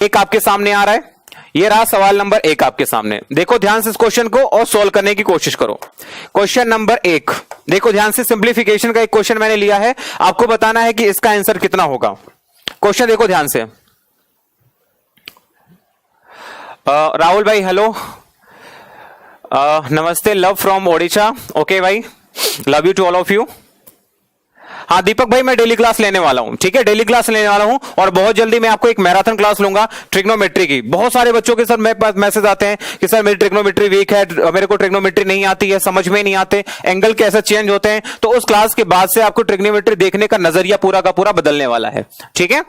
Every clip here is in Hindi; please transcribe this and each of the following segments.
एक आपके सामने आ रहा है, ये रहा सवाल नंबर 1 आपके सामने। देखो ध्यान से इस क्वेश्चन को और सोल्व करने की कोशिश करो। क्वेश्चन नंबर 1, देखो ध्यान से, सिंप्लीफिकेशन का एक क्वेश्चन मैंने लिया है, आपको बताना है कि इसका आंसर कितना होगा। क्वेश्चन देखो ध्यान से। राहुल भाई हेलो, नमस्ते, लव फ्रॉम ओडिशा। ओके भाई, love you to all of you. हाँ दीपक भाई, मैं डेली क्लास लेने वाला हूं, ठीक है, डेली क्लास लेने वाला हूं और बहुत जल्दी मैं आपको एक मैराथन क्लास लूंगा ट्रिग्नोमेट्री की। बहुत सारे बच्चों के सर मेरे पास मैसेज आते हैं कि सर मेरी ट्रिग्नोमेट्री वीक है, मेरे को ट्रिग्नोमेट्री नहीं आती है, समझ में नहीं आते, एंगल कैसे चेंज होते हैं। तो उस क्लास के बाद से आपको ट्रिग्नोमेट्री देखने का नजरिया पूरा का पूरा बदलने वाला है, ठीक है।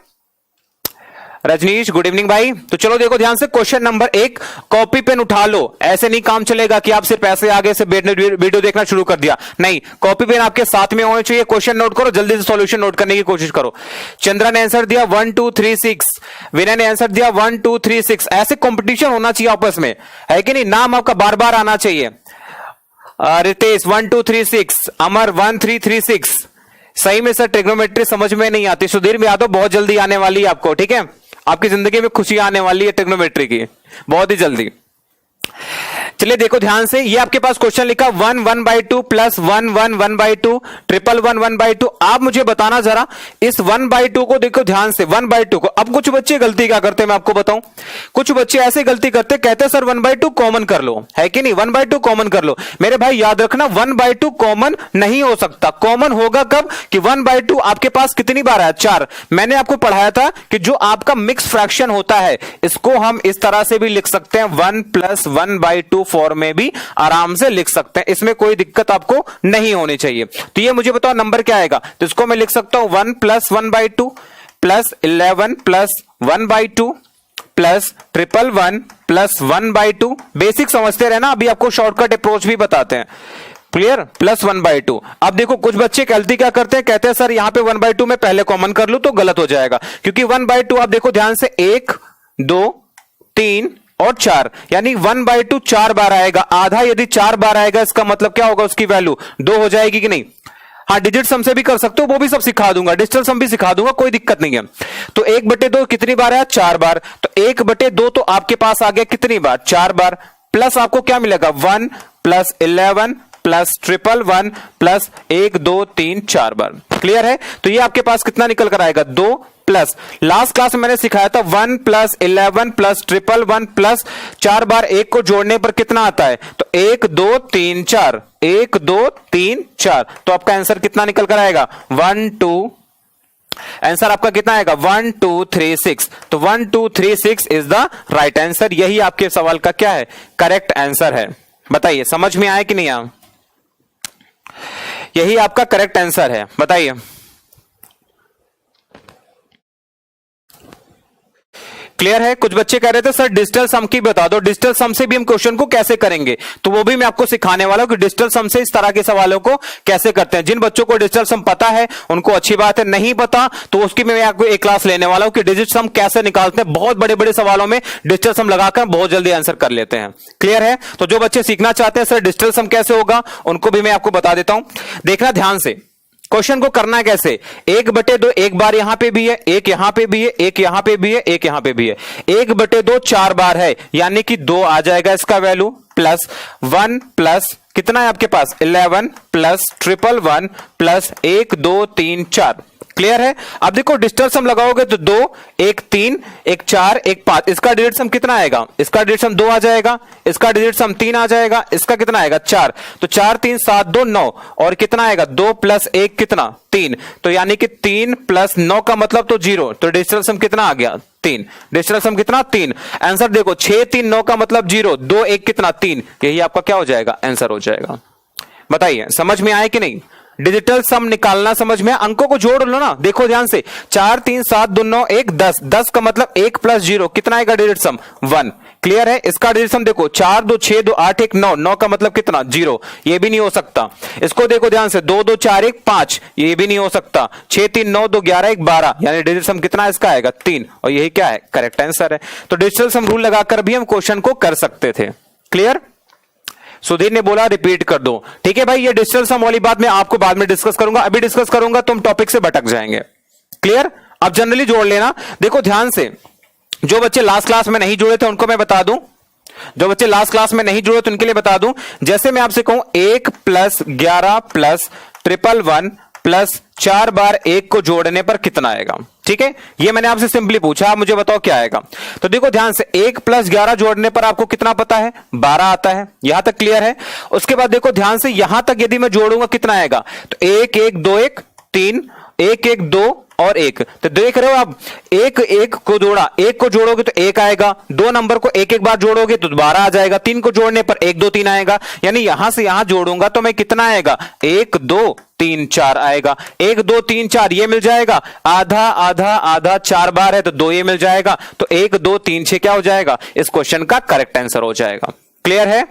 रजनीश गुड इवनिंग भाई। तो चलो देखो ध्यान से, क्वेश्चन नंबर 1, कॉपी पेन उठा लो। ऐसे नहीं काम चलेगा कि आप सिर्फ ऐसे आगे से वीडियो देखना शुरू कर दिया, नहीं, कॉपी पेन आपके साथ में होने चाहिए। क्वेश्चन नोट करो, जल्दी से सॉल्यूशन नोट करने की कोशिश करो। चंद्रा ने आंसर दिया 1 2 3 6, विनय ने आंसर दिया 1 2 3 6। ऐसे कंपटीशन होना चाहिए आपस में, है कि नहीं, नाम आपका बार बार आना चाहिए। रितेश 1 2 3 6, अमर 1 3 3 6। सही में सर ट्रिग्नोमेट्री समझ में नहीं आती। सुधीर यादव बहुत जल्दी आने वाली है आपको, ठीक है, आपकी जिंदगी में खुशियां आने वाली है ट्रिग्नोमेट्री की, बहुत ही जल्दी। चलिए देखो ध्यान से, ये आपके पास क्वेश्चन लिखा 1 1/2 प्लस 1 1 1/2 ट्रिपल 1 1/2। आप मुझे बताना जरा इस 1/2 को, देखो ध्यान से 1/2 को। अब कुछ बच्चे गलती क्या करते हैं मैं आपको बताऊं, कुछ बच्चे ऐसे गलती करते, कहते सर 1/2 कॉमन कर लो, है कि नहीं, 1/2 कॉमन कर लो। मेरे भाई याद रखना 1/2 कॉमन नहीं हो सकता। कॉमन होगा कब कि 1/2 आपके पास कितनी बार आया, 4। मैंने आपको पढ़ाया था कि जो आपका मिक्स फ्रैक्शन होता है इसको हम इस तरह से भी लिख सकते हैं, 1 + 1/2 फॉर्म में भी आराम से लिख सकते हैं, इसमें कोई दिक्कत आपको नहीं होनी चाहिए। तो ये मुझे बताओ नंबर क्या आएगा, तो इसको मैं लिख सकता हूं 1 + 1/2 प्लस 11 + 1/2 प्लस 111 + 1/2। बेसिक समझते रहना, अभी आपको शॉर्टकट अप्रोच भी बताते हैं, क्लियर, प्लस 1/2। अब देखो कुछ बच्चे गलती क्या करते हैं, कहते हैं सर यहां पे 1/2 में पहले कॉमन कर लूं तो गलत हो जाएगा, क्योंकि 1/2 आप देखो ध्यान से 1 2 3 और 4, यानी 1/2 4 बार आएगा। आधा यदि 4 बार आएगा इसका मतलब क्या होगा, उसकी वैल्यू 2 हो जाएगी कि नहीं। हाँ डिजिट सम से भी कर सकते हो, वो भी सब सिखा दूंगा, डिजिटल सम भी सिखा दूंगा, कोई दिक्कत नहीं है। तो 1/2 कितनी बार आया, 4 बार। तो 1/2 तो आपके पास आ गया कितनी बार, 4 बार। प्लस आपको क्या मिलेगा 1 + 11 + 111 + 1 2 3 4 बार। क्लियर है, तो ये आपके पास कितना निकल कर आएगा, 2 प्लस लास्ट क्लास में मैंने सिखाया था 1 + 11 + 111 प्लस 4 बार 1 को जोड़ने पर कितना आता है, तो 1 2 3 4, 1 2 3 4। तो आपका आंसर कितना निकल कर आएगा 1 2, आंसर आपका कितना आएगा 1 2 3 6। तो 1 2 3 6 इज द राइट आंसर। यही आपके सवाल का क्या है, करेक्ट आंसर है। बताइए समझ में आया कि नहीं आया, यही आपका करेक्ट आंसर है, बताइए। क्लियर है, कुछ बच्चे कह रहे थे सर डिजिटल सम की बता दो, डिजिटल सम से भी हम क्वेश्चन को कैसे करेंगे, तो वो भी मैं आपको सिखाने वाला हूं कि डिजिटल सम से इस तरह के सवालों को कैसे करते हैं। जिन बच्चों को डिजिटल सम पता है उनको अच्छी बात है, नहीं पता तो उसकी मैं आपको एक क्लास लेने वाला हूं कि डिजिटल सम कैसे निकालते हैं। बहुत बड़े बड़े सवालों में डिजिटल सम लगाकर बहुत जल्दी आंसर कर लेते हैं। क्लियर है, तो जो बच्चे सीखना चाहते हैं सर डिजिटल सम कैसे होगा, उनको भी मैं आपको बता देता हूं। देखना ध्यान से, क्वेश्चन को करना है कैसे, 1/2 एक बार यहां पे भी है, एक यहां पे भी है, एक यहां पे भी है, एक यहां पे भी है। 1/2 4 बार है, यानी कि 2 आ जाएगा इसका वैल्यू, प्लस 1 प्लस कितना है आपके पास 11 प्लस 111 प्लस 1 2 3 4। क्लियर है, अब देखो डिजिटल सम लगाओगे तो 2 1 3 1 4 1 5, इसका डिजिट सम कितना आएगा, इसका डिजिट सम 2 आ जाएगा, इसका डिजिट सम 3 आ जाएगा, इसका कितना आएगा 4। तो 4 3 7 2 9 और कितना आएगा 2 + 1 कितना 3, तो यानी कि 3 + 9 का मतलब तो 0। तो डिजिटल सम कितना आ गया 3, डिजिटल सम कितना 3। आंसर देखो 6 3 9 का मतलब 0, 2 1 कितना 3, यही आपका क्या हो जाएगा आंसर हो जाएगा। बताइए समझ में आए कि नहीं, डिजिटल सम निकालना समझ में, अंकों को जोड़ लो ना, देखो ध्यान से 4 3 7 2 9 1 10, 10 का मतलब 1 + 0 कितना आएगा डिजिट सम 1। क्लियर है, इसका डिजिट सम देखो 4 2 6 2 8 1 9, 9 का मतलब कितना 0, ये भी नहीं हो सकता। इसको देखो ध्यान से 2 2 4 1 5, ये भी नहीं हो सकता। 6 3 9 2 11 1 12, यानी डिजिट सम कितना इसका आएगा 3, और यही क्या है करेक्ट आंसर है। तो डिजिटल सम रूल लगाकर भी हम क्वेश्चन को कर सकते थे। क्लियर, सुधीर ने बोला रिपीट कर दो, ठीक है भाई। ये डिजिटल सम वाली बात मैं आपको बाद में डिस्कस करूंगा, अभी डिस्कस करूंगा तो हम टॉपिक से भटक जाएंगे। क्लियर, अब जनरली जोड़ लेना, देखो ध्यान से जो बच्चे लास्ट क्लास में नहीं जुड़े थे उनको मैं बता दूं, जो बच्चे लास्ट क्लास में नहीं जुड़े तो उनके लिए बता दूं, जैसे मैं आपसे कहूं 1+11 प्लस 111 प्लस 4 बार 1 को जोड़ने पर कितना आएगा, ठीक है, ये मैंने आपसे सिंपली पूछा, आप मुझे बताओ क्या आएगा। तो देखो ध्यान से 1+11 जोड़ने पर आपको कितना पता है, 12 आता है, यहां तक क्लियर है। उसके बाद देखो ध्यान से यहां तक यदि मैं जोड़ूंगा कितना आएगा, तो 1 1 2 1 3 1 1 2 और 1, तो देख रहे हो आप, 1 1 को जोड़ा, 1 को जोड़ोगे तो 1 आएगा, 2 नंबर को एक एक बार जोड़ोगे तो 12 आ जाएगा, 3 को जोड़ने पर 1 2 3 आएगा, यानी यहां से यहां जोड़ूंगा तो मैं कितना आएगा, 1 2 3 4 आएगा, 1 2 3 4 ये मिल जाएगा, आधा आधा आधा 4 बार है तो 2 ये मिल जाएगा, तो 1 2 3 6 क्या हो जाएगा, इस क्वेश्चन का करेक्ट आंसर हो जाएगा। क्लियर है,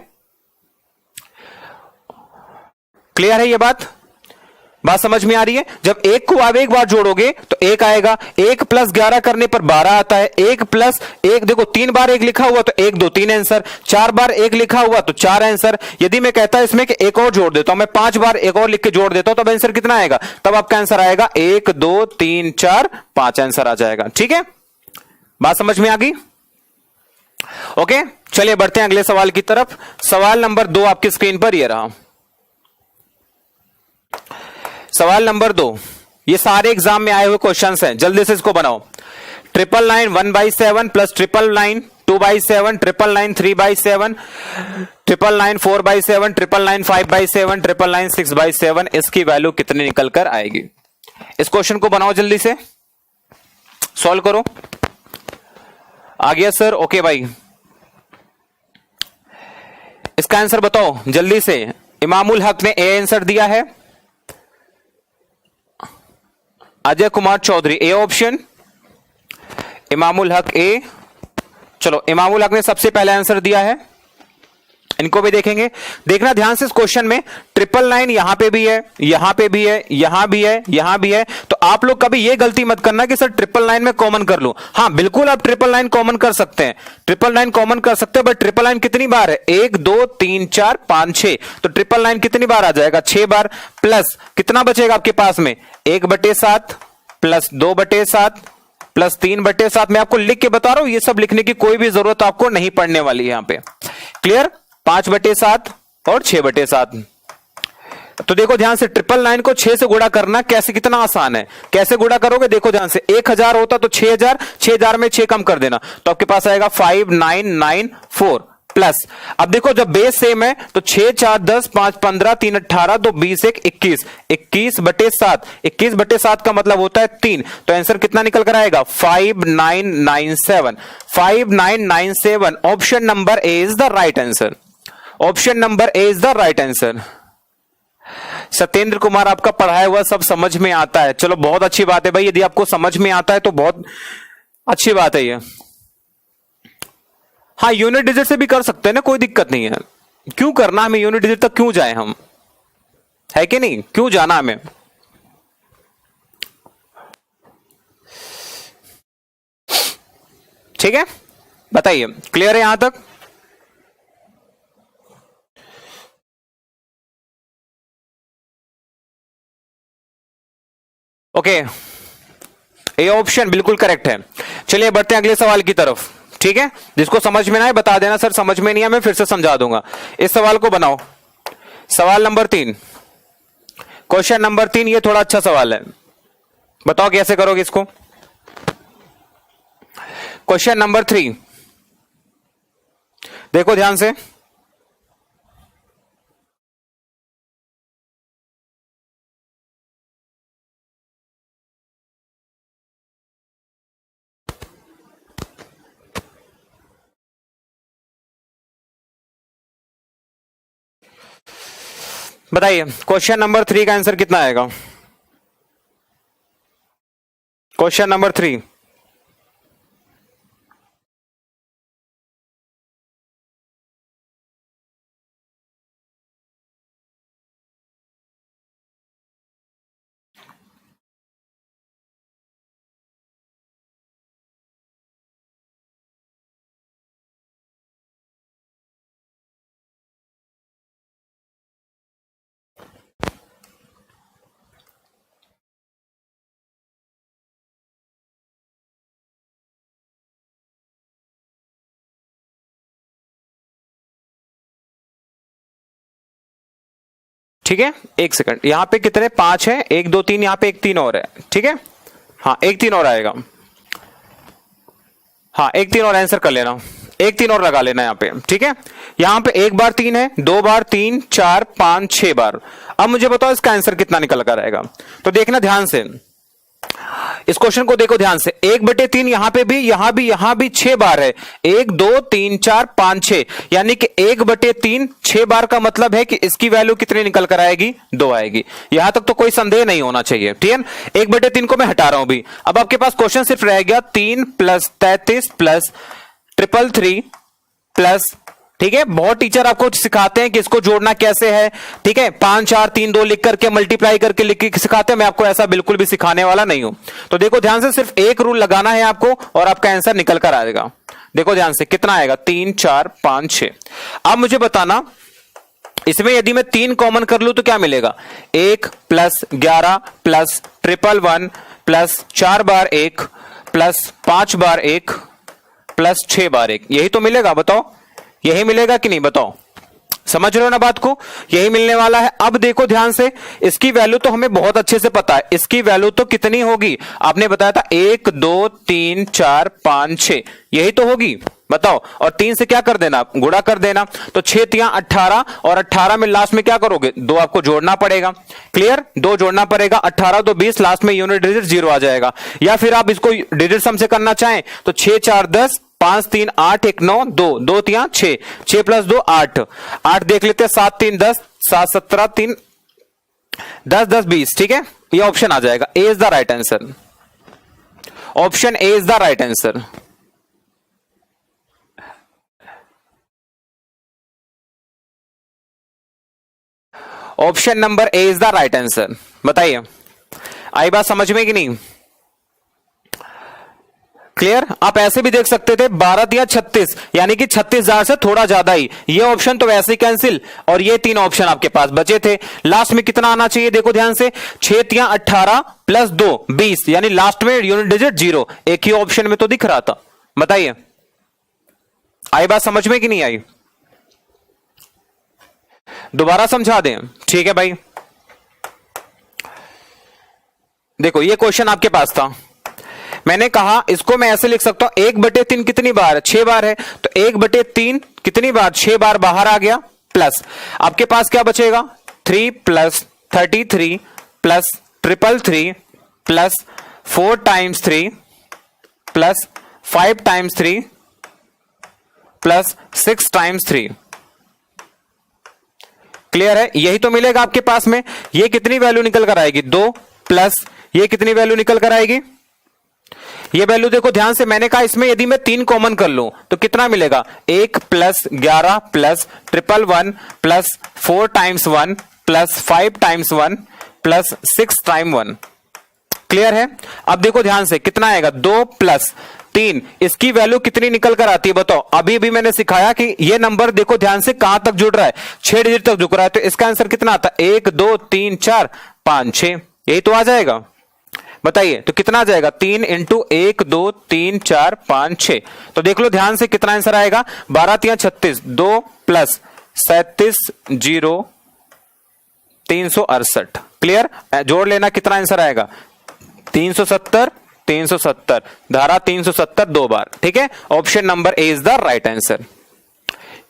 क्लियर है, ये बात समझ में आ रही है। जब 1 को आप एक बार जोड़ोगे तो 1 आएगा, 1+11 करने पर 12 आता है, 1+1 देखो 3 बार 1 लिखा हुआ तो 1 2 3 आंसर, 4 बार 1 लिखा हुआ तो 4 आंसर। यदि मैं कहता इसमें कि एक और जोड़ देता हूं, मैं 5 बार एक और लिख के जोड़ देता हूं, तब आंसर कितना आएगा, तब आपका आंसर आएगा 1 2 3 4 5 आंसर आ जाएगा। ठीक है, बात समझ में आ गई। ओके, चलिए बढ़ते हैं अगले सवाल की तरफ। सवाल नंबर 2 आपकी स्क्रीन पर ये रहा। सवाल नंबर 2, ये सारे एग्जाम में आए हुए क्वेश्चंस हैं, जल्दी से इसको बनाओ। 999 1/7 प्लस 999 2/7 999 3/7 999 4/7 999 5/7 999 6/7, इसकी वैल्यू कितनी निकल कर आएगी। इस क्वेश्चन को बनाओ, जल्दी से सॉल्व करो। आ गया सर, ओके भाई, इसका आंसर बताओ जल्दी से। इमामुल हक ने ए आंसर दिया है, अजय कुमार चौधरी ए ऑप्शन, इमामुल हक ए। चलो, इमामुल हक ने सबसे पहले आंसर दिया है, इनको भी देखेंगे। देखना ध्यान से इस क्वेश्चन में 999 यहां पे भी है, यहां पे भी है, यहां भी है, यहां भी है, तो आप लोग कभी ये गलती मत करना कि सर 999 में कॉमन कर लूं। हां बिल्कुल आप 999 कॉमन कर सकते हैं, 999 कॉमन कर सकते हैं, बट 999 कितनी बार है, 1 2 3 4 5 6, तो 999 कितनी बार आ जाएगा, 6 बार। प्लस कितना बचेगा आपके पास में, 1/7 प्लस 2/7 प्लस 3/7। मैं आपको लिख के बता रहा हूं, ये सब लिखने की कोई भी जरूरत आपको नहीं पड़ने वाली है यहां पे। क्लियर, 5/7 और 6/7। तो देखो ध्यान से, 999 को 6 से गुणा करना कैसे, कितना आसान है, कैसे गुणा करोगे, देखो ध्यान से, 1000 होता तो 6000, 6000 में 6 कम कर देना, तो आपके पास आएगा 5994 प्लस। अब देखो जब बेस सेम है तो 6 4 10 5 15 3 18 2 20 1 21, 21/7, 21/7 का मतलब होता है 3, तो आंसर कितना निकल कर आएगा, 5997, 5997। Option number A is the right answer, option number A is the right answer. Satyendra Kumar, आपका पढ़ाया हुआ सब समझ में आता है, चलो बहुत अच्छी बात है भाई, यदि आपको समझ में आता है तो बहुत अच्छी बात है ये। हाँ, यूनिट डिजिट से भी कर सकते हैं ना, कोई दिक्कत नहीं है, क्यों करना हमें यूनिट डिजिट तक, क्यों जाए हम, है कि नहीं, क्यों जाना हमें। ठीक है, बताइए, क्लियर है यहां तक। ओके, ए ऑप्शन बिल्कुल करेक्ट है। चलिए बढ़ते हैं अगले सवाल की तरफ। ठीक है, जिसको समझ में ना आए बता देना, सर समझ में नहीं है, मैं फिर से समझा दूंगा। इस सवाल को बनाओ, सवाल नंबर 3, क्वेश्चन नंबर 3, ये थोड़ा अच्छा सवाल है, बताओ कैसे करोगे इसको। क्वेश्चन नंबर 3, देखो ध्यान से, बताइए क्वेश्चन नंबर 3 का आंसर कितना आएगा। क्वेश्चन नंबर 3, ठीक है, एक सेकंड, यहां पे कितने 5 है, 1 2 3, यहां पे एक 3 और है, ठीक है, हाँ एक 3 और आएगा, हाँ एक 3 और आंसर कर लेना, एक 3 और लगा लेना यहां पे, ठीक है। यहां पे एक बार 3 है, 2 बार 3 4 5 6 बार। अब मुझे बताओ इसका आंसर कितना निकल कर आएगा। तो देखना ध्यान से, इस क्वेश्चन को देखो ध्यान से, 1/3 यहां पे भी, यहां भी 6 बार है, 1 2 3 4 5 6, यानी कि 1/3 6 बार का मतलब है कि इसकी वैल्यू कितनी निकल कर आएगी, 2 आएगी। यहां तक तो कोई संदेह नहीं होना चाहिए, ठीक है। 1/3 को मैं हटा रहा हूं भी। अब आपके पास क्वेश्चन सिर्फ रह गया 3 + 33 + 333 प्लस, ठीक है। बहुत टीचर आपको सिखाते हैं कि इसको जोड़ना कैसे है, ठीक है, 5 4 3 2 लिख करके, मल्टीप्लाई करके लिख के सिखाते हैं। मैं आपको ऐसा बिल्कुल भी सिखाने वाला नहीं हूं। तो देखो ध्यान से, सिर्फ एक रूल लगाना है आपको और आपका आंसर निकल कर आएगा। देखो ध्यान से कितना आएगा, 3 4 5 6। अब मुझे बताना, इसमें यदि मैं 3 कॉमन कर लूं तो क्या मिलेगा, 1 + 11 + 111 + 4 बार 1 + 5 बार 1 + 6 बार 1, यही तो मिलेगा। बताओ यही मिलेगा कि नहीं, बताओ, समझ रहे हो ना बात को, यही मिलने वाला है। अब देखो ध्यान से, इसकी वैल्यू तो हमें बहुत अच्छे से पता है, इसकी वैल्यू तो कितनी होगी, आपने बताया था 1 2 3 4 5 6, यही तो होगी। बताओ, और 3 से क्या कर देना, गुणा कर देना। तो 6 3 18, और 18 में लास्ट में क्या करोगे, 2 आपको जोड़ना पड़ेगा। क्लियर, 2 जोड़ना पड़ेगा, 18 2 20, लास्ट में यूनिट डिजिट 0 आ जाएगा। या फिर आप इसको डिजिट सम से करना चाहें तो 6 4 10, 5 3 8 1 9 2 2 3 6, 6 + 2 8, 8 देख लेते हैं, 7 3 10, 7 17 3 10 10 20, ठीक है। ये ऑप्शन आ जाएगा, A is the right answer. Option A is the right answer. Option number A is the right answer. बताइए, आई बात समझ में कि नहीं, क्लियर। आप ऐसे भी देख सकते थे 12 या 36, यानी कि 36,000 से थोड़ा ज्यादा ही, ये ऑप्शन तो वैसे ही कैंसिल, और ये 3 ऑप्शन आपके पास बचे थे। लास्ट में कितना आना चाहिए, देखो ध्यान से, 6 3 18 + 2 20, यानी लास्ट में यूनिट डिजिट 0, एक ही ऑप्शन में तो दिख रहा था। बताइए, आई बात समझ में कि नहीं आई, दोबारा समझा दें, ठीक है भाई। देखो ये क्वेश्चन आपके पास था, मैंने कहा इसको मैं ऐसे लिख सकता हूं, 1/3 कितनी बार है, 6 बार है, तो 1/3 कितनी बार, 6 बार बाहर आ गया, प्लस आपके पास क्या बचेगा, 3 + 33 + 333 + 4 × 3 + 5 × 3 + 6 × 3। क्लियर है, यही तो मिलेगा आपके पास में। ये कितनी वैल्यू निकल कर आएगी, 2 प्लस ये कितनी वैल्यू निकल कर आएगी, ये वैल्यू देखो ध्यान से, मैंने कहा इसमें यदि मैं 3 कॉमन कर लूं तो कितना मिलेगा, 1 + 11 + 111 + 4 × 1 + 5 × 1 + 6 × 1। क्लियर है। अब देखो ध्यान से कितना आएगा, 2 + 3, इसकी वैल्यू कितनी निकल कर आती है, बताओ। अभी भी मैंने सिखाया कि ये नंबर देखो ध्यान से कहां तक जुड़ रहा है, 6 डिजिट तक जुड़ रहा है, तो इसका आंसर कितना आता है, 1 2 3 4 5 6, यही तो आ जाएगा। बताइए तो कितना आ जाएगा, 3 × 1 2 3 4 5 6, तो देख लो ध्यान से कितना आंसर आएगा, 12 3 36, 2 + 37 0 368। क्लियर, जोड़ लेना, कितना आंसर आएगा, 370 370, धारा 370 2 बार, ठीक है। Option number A is the right answer.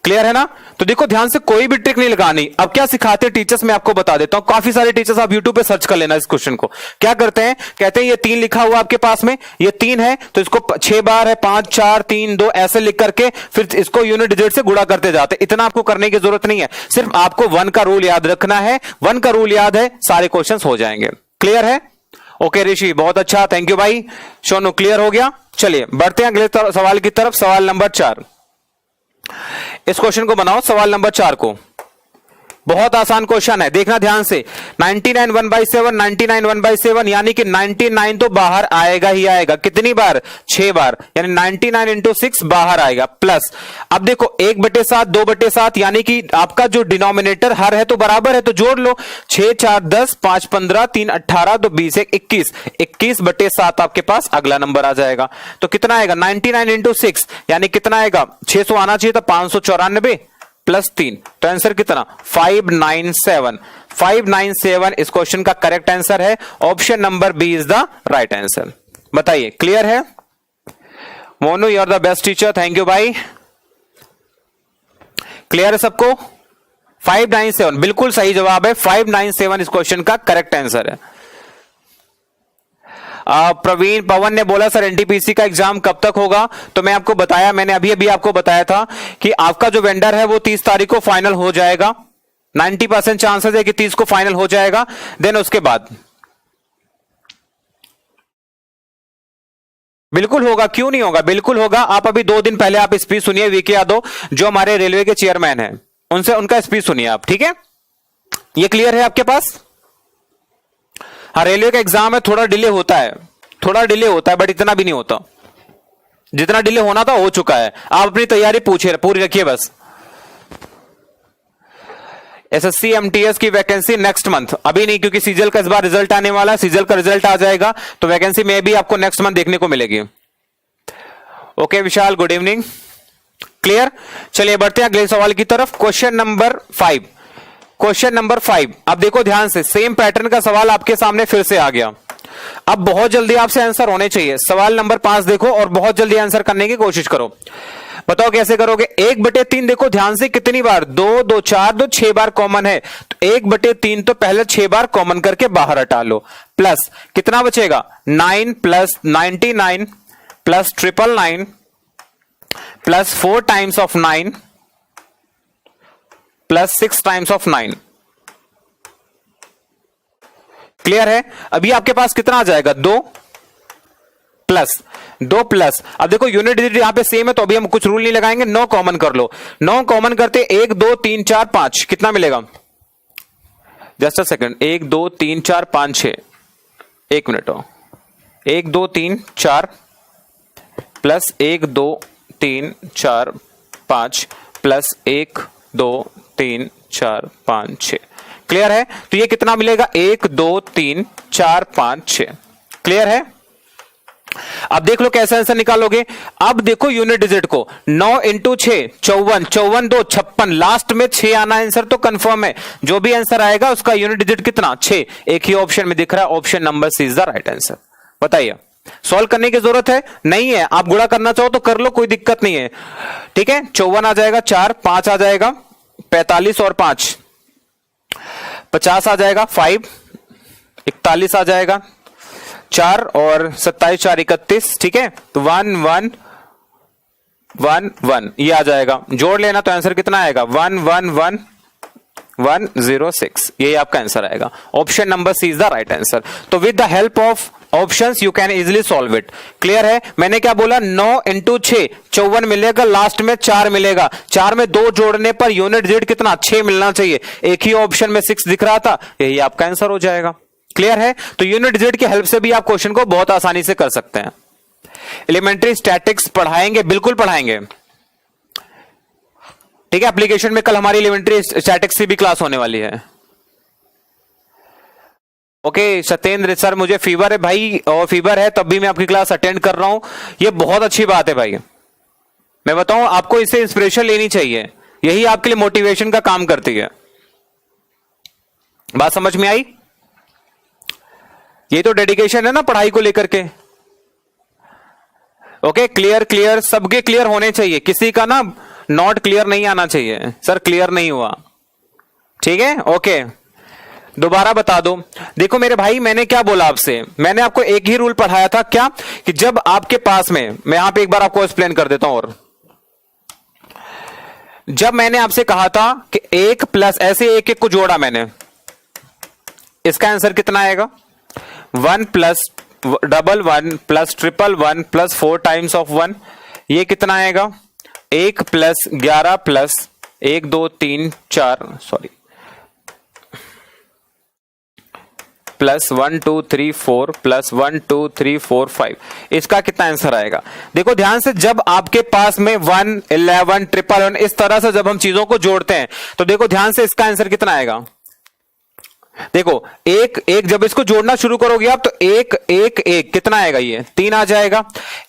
Clear है ना। तो देखो ध्यान से, कोई भी ट्रिक नहीं लगानी। अब क्या सिखाते हैं टीचर्स, मैं आपको बता देता हूं, काफी सारे टीचर्स, आप यूट्यूब पे सर्च कर लेना इस क्वेश्चन को। क्या करते हैं, कहते हैं ये 3 लिखा हुआ आपके पास में, ये 3 है तो इसको 6 बार है, 5 4 3 2 ऐसे लिख करके फिर इसको यूनिट डिजिट से गुणा करते जाते। इतना आपको करने की जरूरत नहीं है, सिर्फ आपको 1 का रूल याद रखना है। 1 का रूल याद है, सारे क्वेश्चन हो जाएंगे। क्लियर है, ओके ऋषि, बहुत अच्छा, थैंक यू भाई। सोनू क्लियर हो गया। चलिए बढ़ते हैं अगले सवाल की तरफ। सवाल नंबर 4, इस क्वेश्चन को बनाओ, सवाल नंबर 4 को। बहुत आसान क्वेश्चन है, देखना ध्यान से। 99 1/7, 99 1/7, यानी कि 99 तो बाहर आएगा ही आएगा, कितनी बार, 6 बार, यानी 99 × 6 बाहर आएगा, प्लस अब देखो 1/7 2/7, यानी कि आपका जो डिनोमिनेटर हर है तो बराबर है, तो जोड़ लो, 6 4 10 5 15 3 18 तो 20 1 21, 21/7 आपके पास अगला नंबर आ जाएगा। तो कितना आएगा, 99 × 6, यानी कितना आएगा, 600 आना चाहिए था, 594 प्लस 3, तो आंसर कितना 597। 597 इस क्वेश्चन का करेक्ट आंसर है। Option number B is the right answer. बताइए क्लियर है? Monu you are the best teacher, thank you भाई। क्लियर है सबको? 597 बिल्कुल सही जवाब है। 597 इस क्वेश्चन का करेक्ट आंसर है। प्रवीण पवन ने बोला सर एनटीपीसी का एग्जाम कब तक होगा? तो मैं आपको बताया, मैंने अभी अभी आपको बताया था कि आपका जो वेंडर है वो 30 तारीख को फाइनल हो जाएगा। 90% चांसेस है कि 30 को फाइनल हो जाएगा। देन उसके बाद बिल्कुल होगा, क्यों नहीं होगा, बिल्कुल होगा। आप अभी 2 दिन पहले आप स्पीच सुनिए वीके यादव जो हमारे रेलवे के चेयरमैन हैं, उनसे उनका स्पीच सुनिए आप, ठीक है? ये क्लियर है आपके पास? हाँ, रेलवे का एग्जाम है, थोड़ा डिले होता है, थोड़ा डिले होता है, बट इतना भी नहीं होता। जितना डिले होना था हो चुका है। आप अपनी तैयारी पूरी रखिए बस। एसएससी एमटीएस की वैकेंसी नेक्स्ट मंथ, अभी नहीं, क्योंकि सीजल का इस बार रिजल्ट आने वाला है। सीजल का रिजल्ट आ जाएगा तो वैकेंसी में भी आपको नेक्स्ट मंथ देखने को मिलेगी। ओके विशाल, गुड इवनिंग। क्लियर? चलिए बढ़ते हैं अगले सवाल की तरफ। Question number 5। क्वेश्चन नंबर 5, अब देखो ध्यान से, सेम पैटर्न का सवाल आपके सामने फिर से आ गया। अब बहुत जल्दी आपसे आंसर होने चाहिए। सवाल नंबर 5 देखो और बहुत जल्दी आंसर करने की कोशिश करो। बताओ कैसे करोगे? 1/3 देखो ध्यान से कितनी बार, 2 2 4 2 6 बार कॉमन है, तो 1/3 तो पहले 6 बार कॉमन करके बाहर हटा लो। प्लस कितना बचेगा? 9 plus 99 plus 999 plus 4 times of 9 plus 6 times of 9। Clear है? अभी आपके पास कितना आ जाएगा? 2 प्लस, अब देखो यूनिट डिजिट यहां पे सेम है तो अभी हम कुछ रूल नहीं लगाएंगे। 9 कॉमन कर लो। 9 कॉमन करते 1 2 3 4 5, कितना मिलेगा? जस्ट अ सेकंड, 1 2 3 4 5 6, 1 मिनट हो। 1 2 3 4 प्लस 1 2 3 4 5 प्लस 1 2 3 4 5 6। क्लियर है? तो ये कितना मिलेगा? 1 2 3 4 5 6। क्लियर है? अब देख लो कैसे आंसर निकालोगे। अब देखो यूनिट डिजिट को, 9 इंटू 6 54, 54 2 56, लास्ट में 6 आना आंसर तो कंफर्म है। जो भी आंसर आएगा उसका यूनिट डिजिट कितना? 6। एक ही ऑप्शन में दिख रहा है, option number C is the right answer. बताइए, सॉल्व करने की जरूरत है? नहीं है। आप गुणा करना चाहो तो कर लो, कोई दिक्कत नहीं है, ठीक है? 54 आ जाएगा, 4 5 आ जाएगा, 45 और 5 50 आ जाएगा, 5 41 आ जाएगा, 4 और 27 4 31, ठीक है? तो 1 1 1 1 ये आ जाएगा। जोड़ लेना तो आंसर कितना आएगा? 1 1 1 106। ये आपका आंसर आएगा। Option number C is the right answer. तो with the help of options you can easily solve it. Clear है? मैंने क्या बोला? 9 इंटू 6 54 मिलेगा, लास्ट में 4 मिलेगा, 4 में 2 जोड़ने पर यूनिट डिजिट कितना? 6 मिलना चाहिए। एक ही ऑप्शन में 6 दिख रहा था, यही आपका आंसर हो जाएगा। क्लियर है? तो यूनिट डिजिट की हेल्प से भी आप क्वेश्चन को बहुत आसानी से कर सकते हैं। एलिमेंट्री स्टैटिक्स पढ़ाएंगे, बिल्कुल पढ़ाएंगे, ठीक है? एप्लीकेशन में कल हमारी एलिमेंट्री स्टैटिक्स की भी क्लास होने वाली है। ओके सत्येंद्र सर, मुझे फीवर है भाई, और फीवर है तब भी मैं आपकी क्लास अटेंड कर रहा हूं, ये बहुत अच्छी बात है भाई। मैं बताऊं आपको, इससे इंस्पिरेशन लेनी चाहिए, यही आपके लिए मोटिवेशन का काम करती है। बात समझ में आई? ये तो डेडिकेशन है ना पढ़ाई को लेकर के। ओके क्लियर, क्लियर सबके क्लियर होने चाहिए, किसी का ना नॉट क्लियर नहीं आना चाहिए, सर क्लियर नहीं हुआ, ठीक है? ओके दोबारा बता दो। देखो मेरे भाई, मैंने क्या बोला आपसे? मैंने आपको एक ही रूल पढ़ाया था, क्या? कि जब आपके पास में, मैं यहां पे एक बार आपको एक्सप्लेन कर देता हूं, और जब मैंने आपसे कहा था कि 1 प्लस, ऐसे एक को जोड़ा मैंने, इसका आंसर कितना आएगा? 1 plus 1 plus 1 plus 4 times of 1, ये कितना आएगा? 1 plus 11 plus 1 2 3 4 sorry plus 1 2 3 4 plus 1 2 3 4 5, इसका कितना आंसर आएगा? देखो ध्यान से, जब आपके पास में 1 11 1 इस तरह से जब हम चीजों को जोड़ते हैं तो देखो ध्यान से, इसका आंसर कितना आएगा? देखो एक एक जब इसको जोड़ना शुरू करोगे आप तो एक एक एक कितना आएगा, ये 3 आ जाएगा,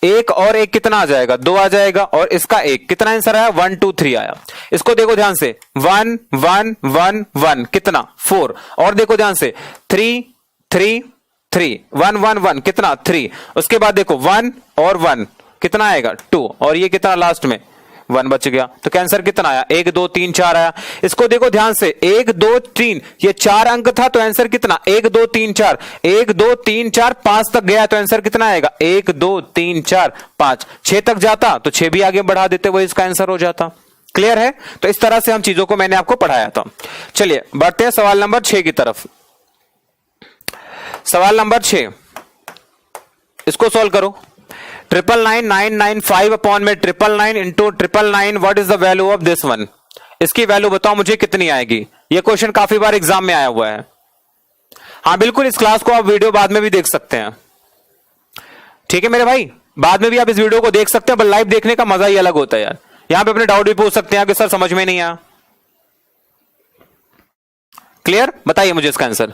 एक और एक कितना आ जाएगा, 2 आ जाएगा, और इसका एक कितना आंसर आया, 1 2 3 आया। इसको देखो ध्यान से, 1 1 1 1 कितना 4, और देखो ध्यान से 3 3 3 1 1 1 कितना 3, उसके बाद देखो 1 और 1 कितना आएगा 2, और ये कितना लास्ट में 1 बच गया। तो कैंसर कितना आया, 1 2 3 4 आया। इसको देखो ध्यान से, 1 2 3 ये 4 अंक था, तो आंसर कितना 1 2 3 4, 1 2 3 4 5 तक गया, तो आंसर कितना आएगा 1 2 3 4 5। 6 तक जाता तो 6 भी आगे बढ़ा देते, वही इसका आंसर हो जाता। क्लियर है? तो इस तरह से हम चीजों को मैंने आपको पढ़ाया था। चलिए बढ़ते हैं सवाल नंबर 6 की तरफ। सवाल नंबर 6, इसको सॉल्व करो। 99995 अपॉन में 999 into 999, what is the value of this one? इसकी वैल्यू बताओ मुझे कितनी आएगी। ये क्वेश्चन काफी बार एग्जाम में आया हुआ है। हाँ बिल्कुल, इस क्लास को आप वीडियो बाद में भी देख सकते हैं, ठीक है मेरे भाई, बाद में भी आप इस वीडियो को देख सकते हैं, पर लाइव देखने का मजा ही अलग होता है यार। यहां पे अपने डाउट भी पूछ सकते हैं कि सर समझ में नहीं आया। क्लियर? बताइए मुझे इसका आंसर।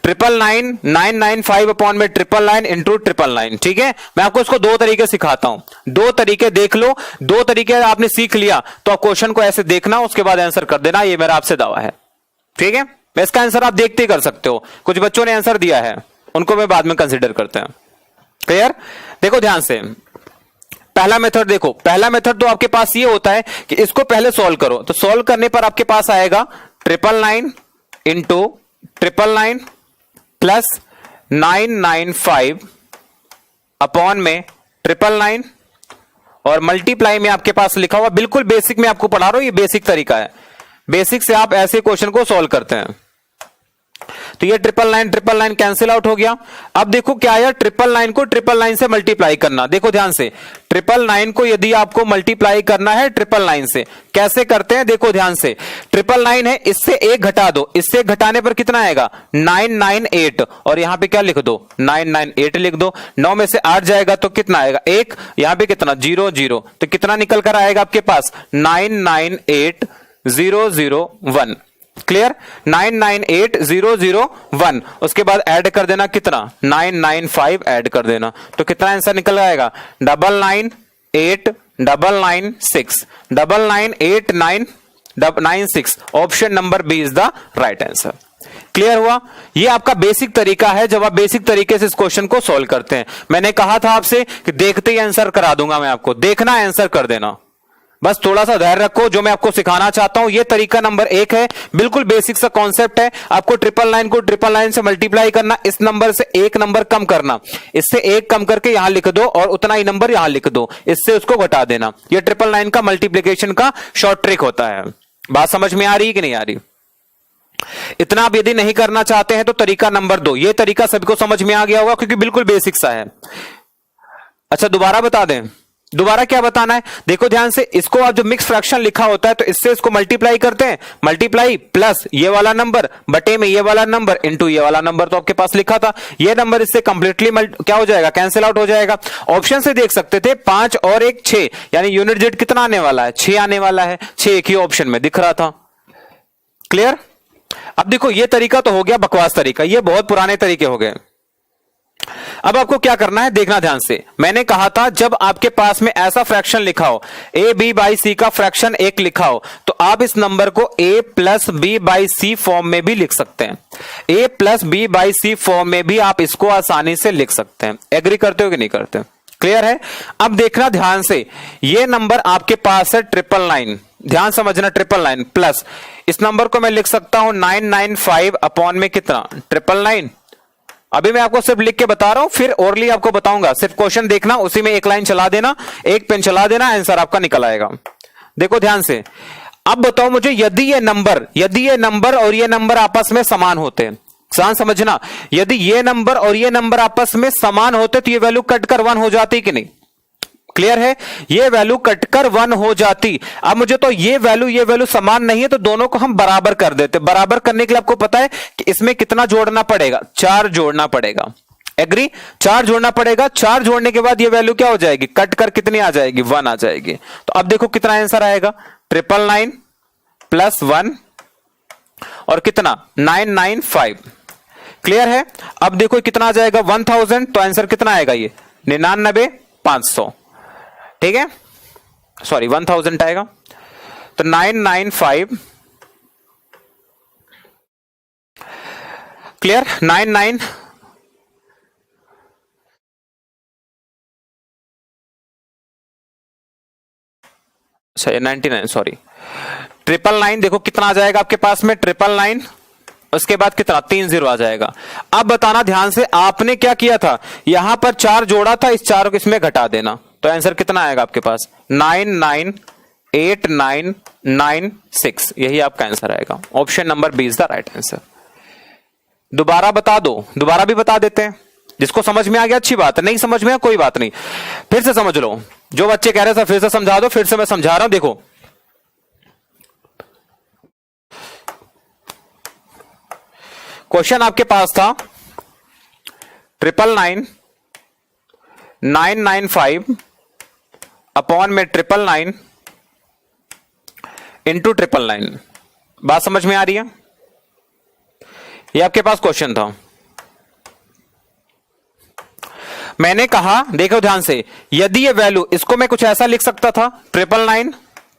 99995 अपॉन में 999 इंटू 999, ठीक है। मैं आपको इसको दो तरीके सिखाता हूं, दो तरीके देख लो, दो तरीके आपने सीख लिया तो आप क्वेश्चन को ऐसे देखना, उसके बाद आंसर कर देना, ये मेरा आपसे दावा है, ठीक है। इसका आंसर आप देखते ही कर सकते हो, कुछ बच्चों ने आंसर दिया है, उनको मैं बाद में कंसिडर करते हैं। क्लियर? देखो ध्यान से, पहला मेथड देखो, पहला मेथड तो आपके पास ये होता है कि इसको पहले सॉल्व करो, तो सॉल्व करने पर आपके पास आएगा 999 इंटू 999 प्लस 995 अपॉन में 999, और मल्टीप्लाई में आपके पास लिखा हुआ, बिल्कुल बेसिक में आपको पढ़ा रहा हूं, ये बेसिक तरीका है, बेसिक से आप ऐसे क्वेश्चन को सॉल्व करते हैं। तो ये 999 कैंसिल आउट हो गया। अब देखो क्या आया, 999 को 999 से मल्टीप्लाई करना। देखो ध्यान से, 999 को यदि आपको मल्टीप्लाई करना है 999 से, कैसे करते हैं देखो ध्यान से। 999 है, इससे एक घटा दो, इससे घटाने पर कितना आएगा 998, और यहां पे क्या लिख दो 998 लिख दो। 9 में से 8 जाएगा तो कितना आएगा 1, यहां पे कितना 0 0, तो कितना निकल कर आएगा आपके पास 998001। क्लियर? 998001, उसके बाद ऐड कर देना कितना 995 ऐड कर देना, तो कितना आंसर निकल आएगा 9989996, 99896। Option number B is the right answer. Clear हुआ? ये आपका बेसिक तरीका है, जब आप बेसिक तरीके से इस क्वेश्चन को सॉल्व करते हैं। मैंने कहा था आपसे कि देखते ही आंसर करा दूंगा मैं आपको, देखना आंसर कर देना, बस थोड़ा सा धैर्य रखो। जो मैं आपको सिखाना चाहता हूं ये तरीका नंबर 1 है, बिल्कुल बेसिक सा कॉन्सेप्ट है। आपको 999 को 999 से मल्टीप्लाई करना, इस नंबर से एक नंबर कम करना, इससे एक कम करके यहां लिख दो और उतना ही नंबर यहां लिख दो, इससे उसको घटा देना। ये 999 का मल्टीप्लीकेशन का शॉर्ट ट्रिक होता है। बात समझ में आ रही है कि नहीं आ रही? इतना आप यदि नहीं करना चाहते हैं तो तरीका नंबर 2, ये तरीका सबको समझ में आ गया होगा क्योंकि बिल्कुल बेसिक सा है। अच्छा दोबारा बता दें, दोबारा क्या बताना है देखो ध्यान से। इसको आप जो मिक्स फ्रैक्शन लिखा होता है तो इससे इसको मल्टीप्लाई करते हैं, मल्टीप्लाई प्लस ये वाला नंबर बटे में ये वाला नंबर इंटू ये वाला नंबर, तो आपके पास लिखा था। ये नंबर इससे कंप्लीटली क्या हो जाएगा, कैंसिल आउट हो जाएगा। ऑप्शन से देख सकते थे 5 और 1 6, यानी यूनिट जेड कितना आने वाला है 6 आने वाला है, 6 एक ही ऑप्शन में दिख रहा था। क्लियर? अब देखो ये तरीका तो हो गया बकवास तरीका, ये बहुत पुराने तरीके हो गए। अब आपको क्या करना है देखना ध्यान से। मैंने कहा था जब आपके पास में ऐसा फ्रैक्शन लिखा हो, ए बी बाई सी का फ्रैक्शन 1 लिखा हो, तो आप इस नंबर को A plus B by C form में भी लिख सकते हैं। A plus B by C form में भी आप इसको आसानी से लिख सकते हैं। एग्री करते हो कि नहीं करते? क्लियर है? अब देखना ध्यान से, ये नंबर आपके पास है 999, ध्यान समझना 999 प्लस इस नंबर को मैं लिख सकता हूं 995 अपॉन में कितना 999। अभी मैं आपको सिर्फ लिख के बता रहा हूं, फिर ओरली आपको बताऊंगा। सिर्फ क्वेश्चन देखना, उसी में एक लाइन चला देना, एक पेन चला देना, आंसर आपका निकल आएगा। देखो ध्यान से, अब बताओ मुझे यदि ये नंबर और ये नंबर आपस में समान होते हैं, ध्यान समझना, यदि ये नंबर और ये नंबर आपस में समान होते तो ये वैल्यू कटकर 1 हो जाती कि नहीं? क्लियर है? ये वैल्यू कटकर 1 हो जाती। अब मुझे तो ये वैल्यू समान नहीं है, तो दोनों को हम बराबर कर देते। बराबर करने के लिए आपको पता है कि इसमें कितना जोड़ना पड़ेगा, 4 जोड़ना पड़ेगा। एग्री? 4 जोड़ना पड़ेगा। 4 जोड़ने के बाद ये वैल्यू क्या हो जाएगी, कट कर कितनी आ जाएगी 1 आ जाएगी। तो अब देखो कितना आंसर आएगा 999 प्लस 1 और कितना 995। क्लियर है? अब देखो कितना आ जाएगा 1000, तो आंसर कितना आएगा ये 99,500, ठीक है, सॉरी 1000 आएगा, तो 995, क्लियर, 99 99, सॉरी 999, देखो कितना आ जाएगा आपके पास में 999, उसके बाद कितना 30 आ जाएगा। अब बताना ध्यान से, आपने क्या किया था, यहां पर 4 जोड़ा था, इस 4 को इसमें घटा देना, तो आंसर कितना आएगा आपके पास 998996, यही आपका आंसर आएगा। Option number B is the right answer. दोबारा बता दो, दोबारा भी बता देते हैं, जिसको समझ में आ गया अच्छी बात है, नहीं समझ में कोई बात नहीं, फिर से समझ लो। जो बच्चे कह रहे हैं सर फिर से समझा दो, फिर से मैं समझा रहा हूं। देखो क्वेश्चन आपके पास था 999,995 अपॉन में 999 इंटू 999। बात समझ में आ रही है? ये आपके पास क्वेश्चन था। मैंने कहा देखो ध्यान से, यदि ये वैल्यू, इसको मैं कुछ ऐसा लिख सकता था 999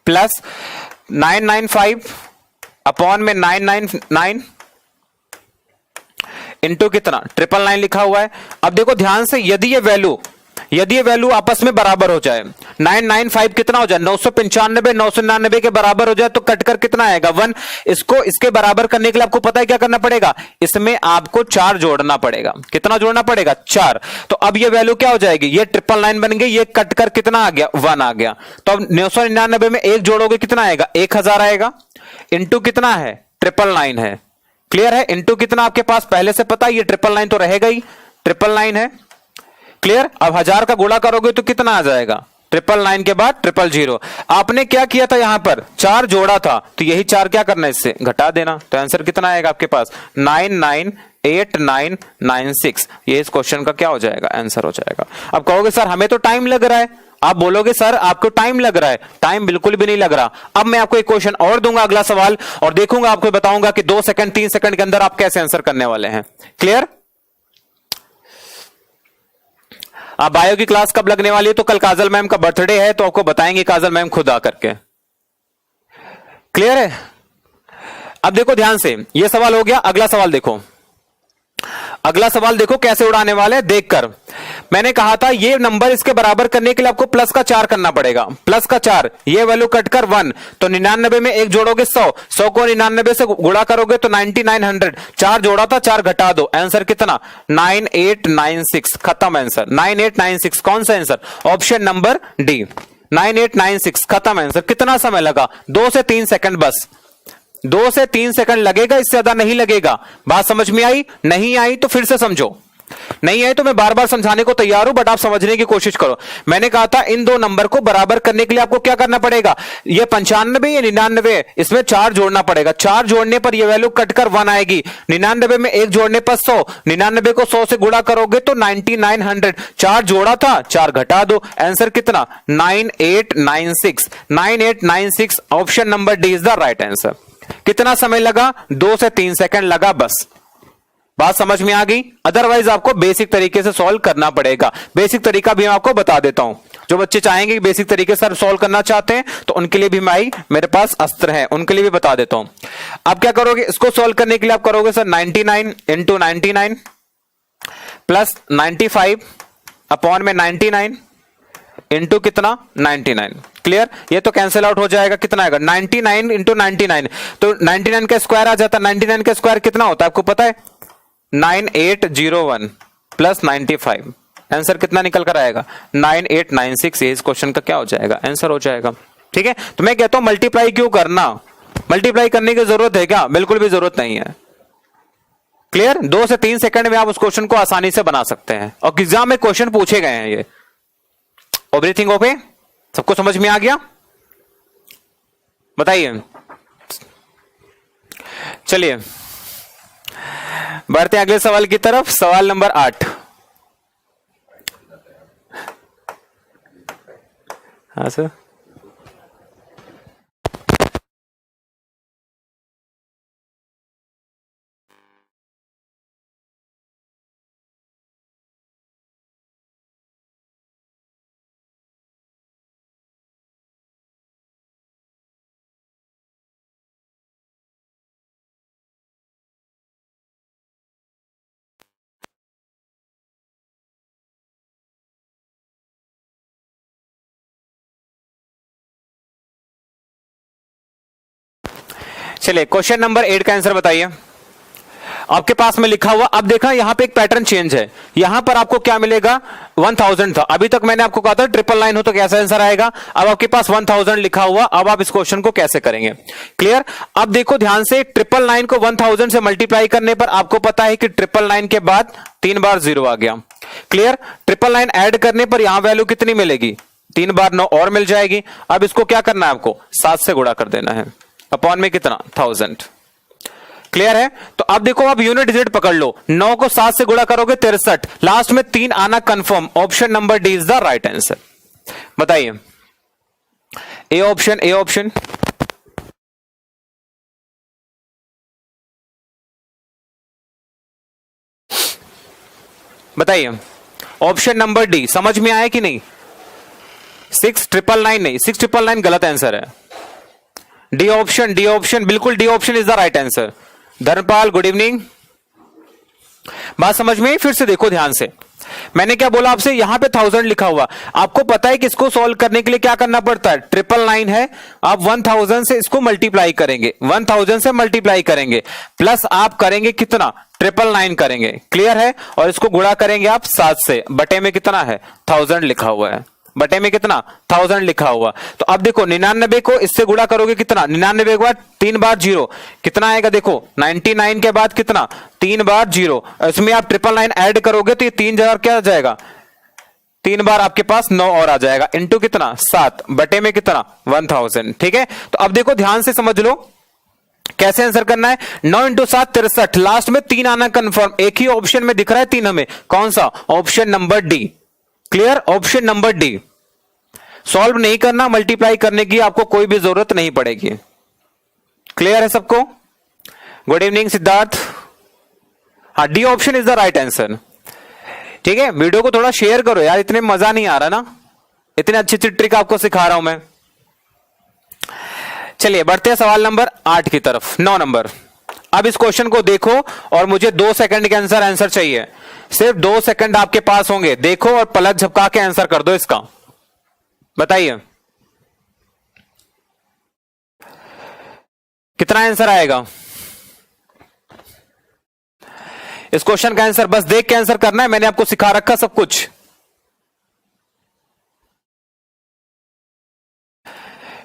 प्लस 995 अपॉन में 999 इंटू कितना 999 लिखा हुआ है। अब देखो ध्यान से, यदि ये वैल्यू आपस में बराबर हो जाए, 995 कितना हो जाए 995, 999 के बराबर हो जाए, तो कटकर कितना आएगा 1। इसको इसके बराबर करने के लिए आपको पता है क्या करना पड़ेगा, इसमें आपको 4 जोड़ना पड़ेगा। कितना जोड़ना पड़ेगा 4। तो अब ये वैल्यू क्या हो जाएगी, ये 999 बन गई, ये कटकर कितना आ गया 1 आ गया। तो अब 999 में 1 जोड़ोगे कितना आएगा 1000 आएगा, इंटू कितना है 999 है, क्लियर है, इंटू कितना आपके पास पहले से पता है, ये 999 तो रहेगा ही, 999 है, क्लियर। अब 1000 का गुणा करोगे तो कितना आ जाएगा 999 के बाद 000। आपने क्या किया था, यहां पर 4 जोड़ा था, तो यही 4 क्या करना है, इससे घटा देना, तो आंसर कितना आएगा आपके पास 998996। ये इस क्वेश्चन का क्या हो जाएगा, आंसर हो जाएगा। अब कहोगे सर हमें तो टाइम लग रहा है, आप बोलोगे सर आपको टाइम लग रहा है, टाइम बिल्कुल भी नहीं लग रहा। अब मैं आपको एक क्वेश्चन और दूंगा, अगला सवाल, और देखूंगा, आपको बताऊंगा कि 2 सेकंड 3 सेकंड के अंदर आप कैसे आंसर करने वाले हैं। क्लियर? आप बायो की क्लास कब लगने वाली है, तो कल काजल मैम का बर्थडे है, तो आपको बताएंगे काजल मैम खुद आकर के। क्लियर है? अब देखो ध्यान से, यह सवाल हो गया। अगला सवाल देखो, अगला सवाल देखो कैसे उड़ाने वाले हैं देखकर। मैंने कहा था ये नंबर इसके बराबर करने के लिए आपको प्लस का 4 करना पड़ेगा, प्लस का 4, ये वैल्यू कटकर 1, तो 99 में 1 जोड़ोगे 100 को 99 से गुणा करोगे तो 9900, 4 जोड़ा था 4 घटा दो, आंसर कितना 9896, खत्म आंसर 9896। कौन सा आंसर, ऑप्शन नंबर डी 9896, खत्म आंसर। कितना समय लगा 2 से 3 सेकंड, बस 2 से 3 सेकंड लगेगा, इससे ज्यादा नहीं लगेगा। बात समझ में आई? नहीं आई तो फिर से समझो, नहीं आई तो मैं बार बार समझाने को तैयार हूं, बट आप समझने की कोशिश करो। मैंने कहा था इन दो नंबर को बराबर करने के लिए आपको क्या करना पड़ेगा, ये 95 या 99, इसमें 4 जोड़ना पड़ेगा, 4 जोड़ने पर ये वैल्यू कटकर 1 आएगी। 99 में 1 जोड़ने पर 100, 99 को 100 से गुणा करोगे तो 9900, 4 जोड़ा था 4 घटा दो, आंसर कितना 9896, 9896, option number D is the right answer. कितना समय लगा, 2 से 3 सेकंड लगा, बस। बात समझ में आ गई? अदरवाइज आपको बेसिक तरीके से सॉल्व करना पड़ेगा। बेसिक तरीका भी मैं आपको बता देता हूं, जो बच्चे चाहेंगे कि बेसिक तरीके से सॉल्व करना चाहते हैं तो उनके लिए भी मेरे पास अस्त्र है, उनके लिए भी बता देता हूं। अब क्या करोगे, इसको सॉल्व करने के लिए आप करोगे सर 99 इंटू 99 प्लस 95 अपॉन में 99 इंटू कितना 99, क्लियर। ये तो कैंसिल आउट हो जाएगा, कितना आएगा 99 इंटू 99, तो 99 का स्क्वायर आ जाता है। 99 का स्क्वायर कितना होता है आपको पता है, 9801 प्लस 95, आंसर कितना निकल कर आएगा 9896। ये इस क्वेश्चन का क्या हो जाएगा, आंसर हो जाएगा। ठीक है, तो मैं कहता हूं मल्टीप्लाई क्यों करना, मल्टीप्लाई करने की जरूरत है क्या, बिल्कुल भी जरूरत नहीं है। क्लियर, 2 से 3 सेकंड में आप उस क्वेश्चन को आसानी से बना सकते हैं, और एग्जाम में क्वेश्चन पूछे गए हैं ये। एवरीथिंग ओके, सबको समझ में आ गया? बताइए, चलिए बढ़ते हैं अगले सवाल की तरफ। सवाल नंबर 8। हाँ सर। चलिए क्वेश्चन नंबर 8 का आंसर बताइए। आपके पास में लिखा हुआ, अब देखा यहां पे एक पैटर्न चेंज है, यहां पर आपको क्या मिलेगा 1000 था, अभी तक मैंने आपको कहा था 999 हो तो कैसा आंसर आएगा, अब आपके पास 1000 लिखा हुआ, अब आप इस क्वेश्चन को कैसे करेंगे, क्लियर। अब देखो ध्यान से, 999 को 1000 से मल्टीप्लाई करने पर आपको पता है कि 999 के बाद 3 बार 0 आ गया, क्लियर। 999 ऐड करने पर यहां वैल्यू कितनी मिलेगी, 3 बार 9 और मिल जाएगी। अब इसको क्या करना है, आपको 7 से गुणा कर देना है, अपॉन में कितना 1000, क्लियर है। तो अब देखो, आप यूनिट डिजिट पकड़ लो, 9 को 7 से गुणा करोगे 63, लास्ट में 3 आना confirm, option number D is the right answer. बताइए ए ऑप्शन, ए ऑप्शन, बताइए ऑप्शन नंबर डी समझ में आया कि नहीं। 6999 नहीं, 6999 गलत आंसर है। डी ऑप्शन, डी ऑप्शन, बिल्कुल D option is the right answer. Dharmpal good evening, बात समझ में आई? फिर से देखो ध्यान से, मैंने क्या बोला आपसे, यहां पे 1000 लिखा हुआ, आपको पता है कि इसको सॉल्व करने के लिए क्या करना पड़ता है, 999 है, आप 1000 से इसको मल्टीप्लाई करेंगे, 1000 से मल्टीप्लाई करेंगे, प्लस आप करेंगे कितना 999 करेंगे, क्लियर है, और इसको गुणा करेंगे आप 7 से, बटे में कितना है 1000 लिखा हुआ है, बटे में कितना 1000 लिखा हुआ। तो अब देखो 99 को इससे गुणा करोगे कितना, 99 के बाद 3 बार 0 कितना आएगा, देखो 99 के बाद कितना 3 बार 0, इसमें आप 999 ऐड करोगे तो ये 3000 क्या आ जाएगा, 3 बार आपके पास 9 और आ जाएगा, इंटू कितना 7, बटे में कितना 1000, ठीक है। तो अब देखो ध्यान से समझ लो कैसे आंसर करना है, 9 इंटू 7 63, लास्ट में 3 आना कंफर्म, एक ही ऑप्शन में दिख रहा है 3 हमें, कौन सा, option number D, clear, option number D. Solve नहीं करना, मल्टीप्लाई करने की आपको कोई भी जरूरत नहीं पड़ेगी, क्लियर है सबको। गुड इवनिंग सिद्धार्थ, हाँ D option is the right answer, ठीक है। वीडियो को थोड़ा शेयर करो यार, इतने मजा नहीं आ रहा ना, इतने अच्छी अच्छी ट्रिक आपको सिखा रहा हूं मैं। चलिए बढ़ते हैं सवाल नंबर 8 की तरफ, 9 नंबर। अब इस क्वेश्चन को देखो और मुझे 2 सेकंड के आंसर चाहिए, सिर्फ 2 सेकंड आपके पास होंगे, देखो और पलक झपका के आंसर कर दो इसका। बताइए कितना आंसर आएगा इस क्वेश्चन का आंसर, बस देख के आंसर करना है, मैंने आपको सिखा रखा सब कुछ।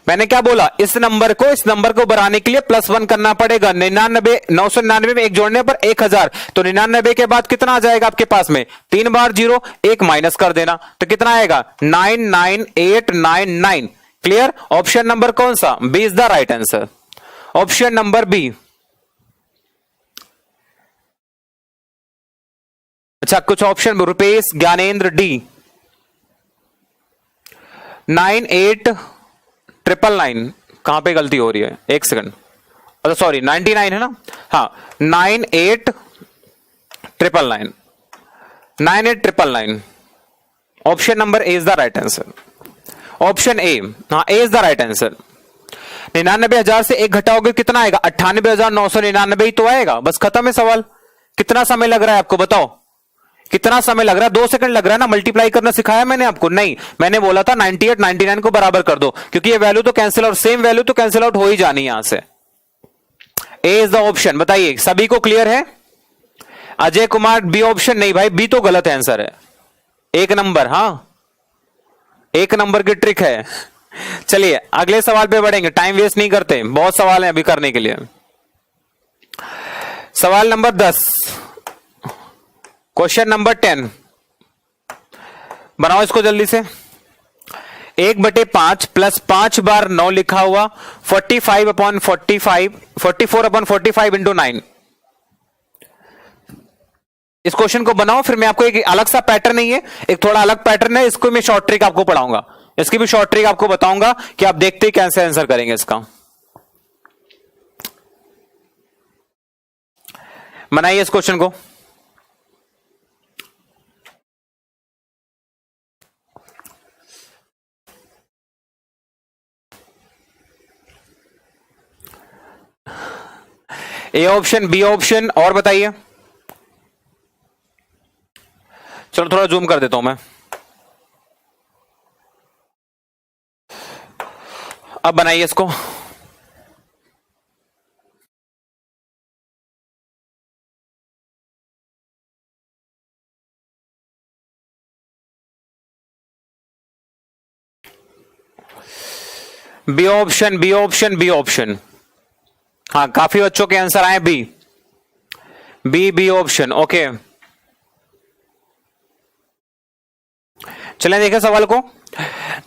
मैंने क्या बोला, इस नंबर को बढ़ाने के लिए +1 करना पड़ेगा, 99 999 में एक जोड़ने पर 1000, तो 99 के बाद कितना आ जाएगा आपके पास में 3 बार 0, एक माइनस कर देना, तो कितना आएगा 99899, क्लियर। ऑप्शन नंबर कौन सा, B is the right answer, option number B. अच्छा कुछ ऑप्शन, रुपेश ज्ञानेंद्र डी, 98999, कहां पे गलती हो रही है, एक सेकंड, अच्छा सॉरी 99 है ना, हाँ 98999, 98999, option number A is the right answer, option ए, हाँ ए इज द राइट आंसर। 99,000 से एक घटाओगे कितना आएगा, 98,999 ही तो आएगा, बस खत्म है सवाल। कितना समय लग रहा है आपको बताओ, कितना समय लग रहा है, 2 सेकंड लग रहा है ना, मल्टीप्लाई करना सिखाया मैंने आपको, नहीं मैंने बोला था 98 99 को बराबर कर दो, क्योंकि ये वैल्यू तो कैंसिल आउट, सेम वैल्यू तो कैंसिल आउट हो ही जानी यहां से। ए इज द ऑप्शन, बताइए सभी को क्लियर है। अजय कुमार बी ऑप्शन, नहीं भाई बी तो गलत आंसर है, 1 नंबर, हाँ 1 नंबर की ट्रिक है। चलिए अगले सवाल पे बढ़ेंगे, टाइम वेस्ट नहीं करते, बहुत सवाल हैं अभी करने के लिए। सवाल नंबर 10, क्वेश्चन नंबर 10, बनाओ इसको जल्दी से। 1/5 प्लस 5 बार 9 लिखा हुआ, 44/45 इंटू 9। इस क्वेश्चन को बनाओ, फिर मैं आपको एक अलग सा पैटर्न नहीं है, एक थोड़ा अलग पैटर्न है, इसको मैं शॉर्ट ट्रिक आपको पढ़ाऊंगा, इसकी भी शॉर्ट ट्रिक आपको बताऊंगा कि आप देखते कैसे आंसर करेंगे इसका। बनाइए इस क्वेश्चन को। ए ऑप्शन, बी ऑप्शन, और बताइए। चलो थोड़ा जूम कर देता हूं मैं। अब बनाइए इसको। B option, B option, B option. हाँ, काफी बच्चों के आंसर आए B, B, B option. Okay, चलें देखें सवाल को।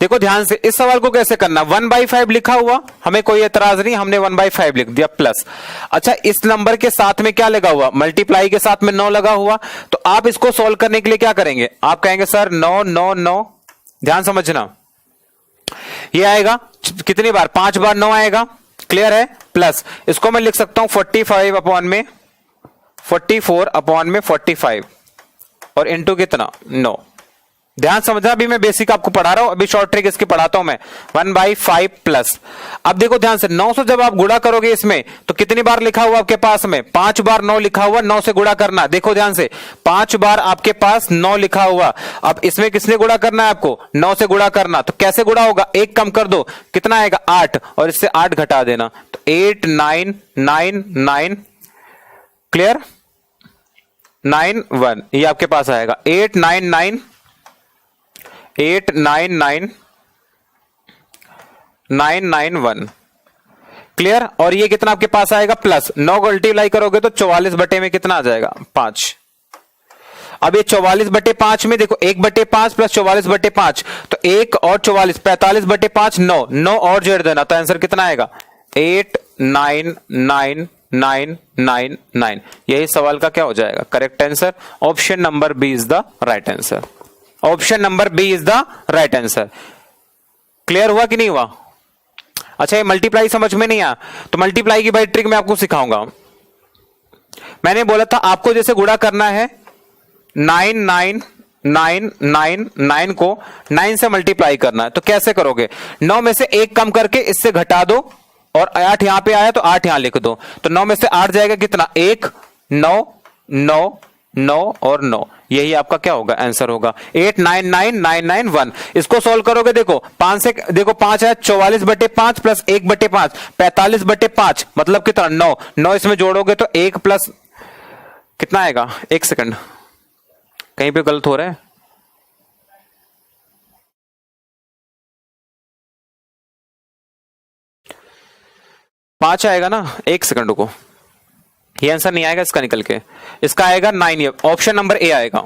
देखो ध्यान से, इस सवाल को कैसे करना, 1/5 लिखा हुआ, हमें कोई एतराज नहीं, हमने 1/5 लिख दिया प्लस। अच्छा, इस नंबर के साथ में क्या लगा हुआ, मल्टीप्लाई के साथ में 9 लगा हुआ, तो आप इसको सॉल्व करने के लिए क्या करेंगे, आप कहेंगे सर 9 9 9, ध्यान समझना, ये आएगा कितनी बार, 5 बार 9 आएगा, क्लियर है, प्लस इसको मैं लिख सकता हूं 45 अपॉन में 44 अपॉन में 45 और इंटू कितना 9। ध्यान समझना, अभी मैं बेसिक आपको पढ़ा रहा हूं, अभी शॉर्ट ट्रिक इसकी पढ़ाता हूं मैं। 1/5 प्लस, अब देखो ध्यान से, 9 से जब आप गुणा करोगे इसमें तो कितनी बार लिखा हुआ आपके पास में, 5 बार 9 लिखा हुआ, 9 से गुणा करना, देखो ध्यान से 5 बार आपके पास 9 लिखा हुआ। अब इसमें किसने गुणा करना है आपको, 9 से गुणा करना, तो कैसे गुणा होगा, एक कम कर दो, कितना आएगा 8, और इससे 8 घटा देना, तो 8 9 9 9, क्लियर, 9 1, ये आपके पास आएगा 8 9 9 8 9 9 9 9 1, क्लियर। और ये कितना आपके पास आएगा प्लस, 9 को मल्टीप्लाई करोगे तो 44 बटे में कितना आ जाएगा 5। अब ये 44 बटे 5 में देखो 1/5 प्लस 44 बटे 5, तो 1 और 44, 45 बटे 5 9, 9 और जोड़ देना, तो आंसर कितना आएगा 8 9 9 9 9 9। यही सवाल का क्या हो जाएगा correct answer, option number B is the right answer, option number B is the right answer. Clear हुआ कि नहीं हुआ। अच्छा, ये मल्टीप्लाई समझ में नहीं आया, तो मल्टीप्लाई की भाई ट्रिक मैं आपको सिखाऊंगा। मैंने बोला था आपको जैसे गुणा करना है 9 9 9 9 9 को 9 से मल्टीप्लाई करना है, तो कैसे करोगे, 9 में से 1 कम करके इससे घटा दो, और 8 यहां पे आया तो 8 यहां लिख दो, तो 9 में से 8 जाएगा कितना 1 9 9 9 और 9, यही आपका क्या होगा आंसर होगा 8 9 9 9 9 1। इसको सोल्व करोगे, देखो 5 से, देखो 5 है 44 बटे 5 प्लस 1/5 45 बटे 5, मतलब कितना 9, 9 इसमें जोड़ोगे तो 1 प्लस कितना आएगा, 1 सेकंड कहीं पे गलत हो रहा है, पांच आएगा ना, 1 सेकंड को, ये आंसर नहीं आएगा इसका निकल के, इसका आएगा 9, ऑप्शन नंबर ए आएगा।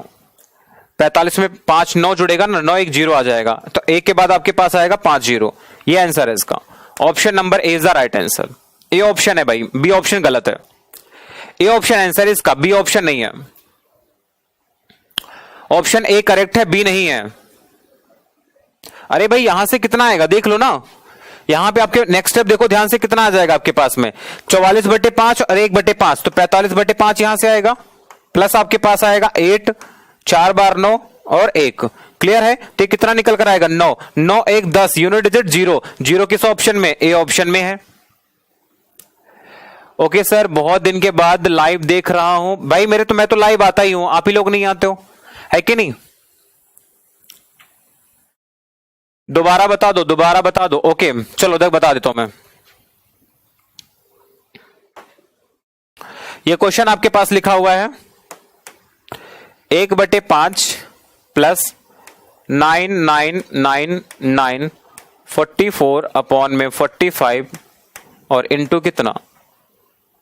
45 में 5 9 जुड़ेगा ना, 9 1 0 आ जाएगा, तो 1 के बाद आपके पास आएगा 5 0, ये आंसर है इसका, option number A is the right answer. A option है भाई, बी ऑप्शन गलत है, ए ऑप्शन आंसर है इसका, बी ऑप्शन नहीं है, ऑप्शन ए करेक्ट है, बी नहीं है। अरे भाई यहां से कितना आएगा देख लो ना, यहां पे आपके नेक्स्ट स्टेप देखो ध्यान से, कितना आ जाएगा आपके पास में 44 बटे 5 और 1/5, तो 45 बटे 5 यहां से आएगा, प्लस आपके पास आएगा 8 4 बार 9 और 1, क्लियर है, तो कितना निकल कर आएगा 9 9 1 10, यूनिट डिजिट 0 0 किस ऑप्शन में, ए ऑप्शन में है। ओके सर, बहुत दिन के बाद लाइव देख रहा हूं भाई, मैं तो लाइव आता ही हूं, आप ही लोग नहीं आते हो, है कि नहीं, दोबारा बता दो, दोबारा बता दो। ओके चलो देख बता देता हूं मैं, ये क्वेश्चन आपके पास लिखा हुआ है 1/5 प्लस 9 9 9 9 44 अपॉन में 45 और इंटू कितना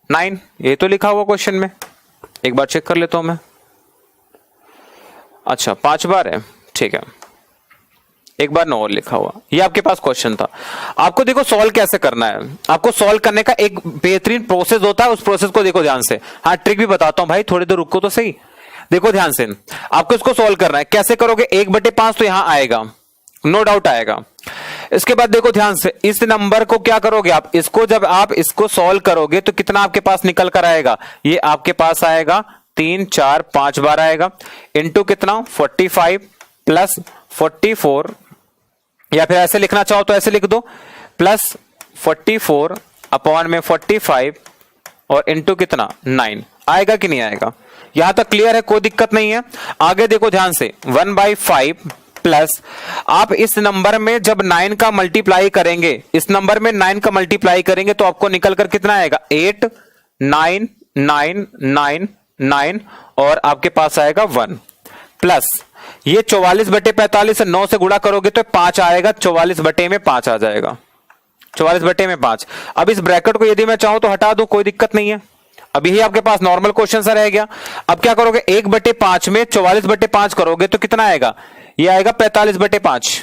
9, ये तो लिखा हुआ क्वेश्चन में, एक बार चेक कर लेता हूं मैं। अच्छा 5 बार है, ठीक है, एक बार 9 और लिखा हुआ, ये आपके पास क्वेश्चन था। आपको देखो सॉल्व कैसे करना है, आपको सॉल्व करने का एक बेहतरीन प्रोसेस होता है, उस प्रोसेस को देखो ध्यान से। हाँ ट्रिक भी बताता हूं भाई, थोड़ी देर रुको तो सही, देखो ध्यान से, आपको इसको सॉल्व करना है, कैसे करोगे 1/5 तो यहां आएगा, नो डाउट आएगा। इसके बाद देखो ध्यान से, इस नंबर को क्या करोगे आप, इसको जब आप इसको सॉल्व करोगे तो कितना आपके पास निकल कर आएगा, ये आपके पास आएगा 3 4 5 बार आएगा, इंटू कितना 45 प्लस 44, या फिर ऐसे लिखना चाहो तो ऐसे लिख दो, प्लस 44 अपॉन में 45 और इंटू कितना 9, आएगा कि नहीं आएगा, यहां तक क्लियर है, कोई दिक्कत नहीं है। आगे देखो ध्यान से, 1/5 प्लस आप इस नंबर में जब 9 का मल्टीप्लाई करेंगे, इस नंबर में 9 का मल्टीप्लाई करेंगे तो आपको निकल कर कितना आएगा 8 9 9 9 9 और आपके पास आएगा 1, प्लस ये 44/45 से 9 से गुणा करोगे तो 5 आएगा, 44 बटे में 5 आ जाएगा, 44 बटे में 5। अब इस ब्रैकेट को यदि मैं चाहूं तो हटा दूं, कोई दिक्कत नहीं है। अब यही आपके पास नॉर्मल क्वेश्चन सा रह गया। अब क्या करोगे, 1 बटे 5 में 44 बटे 5 करोगे तो कितना आएगा, ये आएगा 45 बटे 5,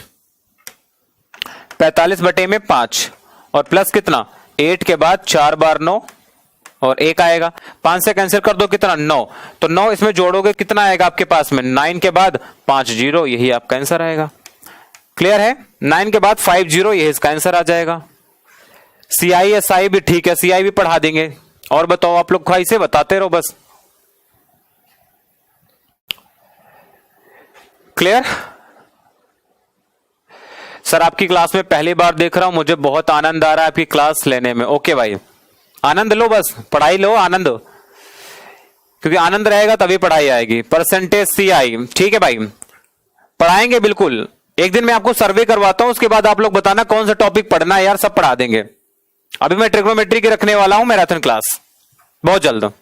45 बटे में 5 और प्लस कितना 8 के बाद 4 बार 9 और 1 आएगा। 5 से कैंसिल कर दो कितना 9, तो 9 इसमें जोड़ोगे कितना आएगा आपके पास में 9 के बाद 5 0, यही आपका आंसर आएगा। क्लियर है, 9 के बाद 5 0, यही इसका आंसर आ जाएगा। CI भी ठीक है, CI भी पढ़ा देंगे। और बताओ आप लोग, ख्वाहिश से बताते रहो बस। क्लियर सर, आपकी क्लास में पहली बार देख रहा हूं, मुझे बहुत आनंद आ रहा है आपकी क्लास लेने में। ओके भाई, आनंद लो, बस पढ़ाई लो, आनंद, क्योंकि आनंद रहेगा तभी पढ़ाई आएगी। परसेंटेज CI, ठीक है भाई, पढ़ाएंगे बिल्कुल। एक दिन मैं आपको सर्वे करवाता हूं, उसके बाद आप लोग बताना कौन सा टॉपिक पढ़ना है यार, सब पढ़ा देंगे। अभी मैं ट्रिग्नोमेट्री की रखने वाला हूं मैराथन क्लास बहुत जल्द,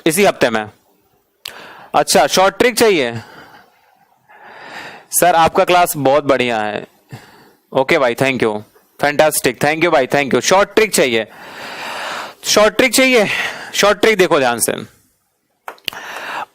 इसी हफ्ते में। अच्छा, शॉर्ट ट्रिक चाहिए सर, आपका क्लास बहुत बढ़िया है। ओके भाई, thank you, fantastic, thank you भाई, थैंक यू। शॉर्ट ट्रिक चाहिए, शॉर्ट ट्रिक चाहिए। शॉर्ट ट्रिक देखो ध्यान से।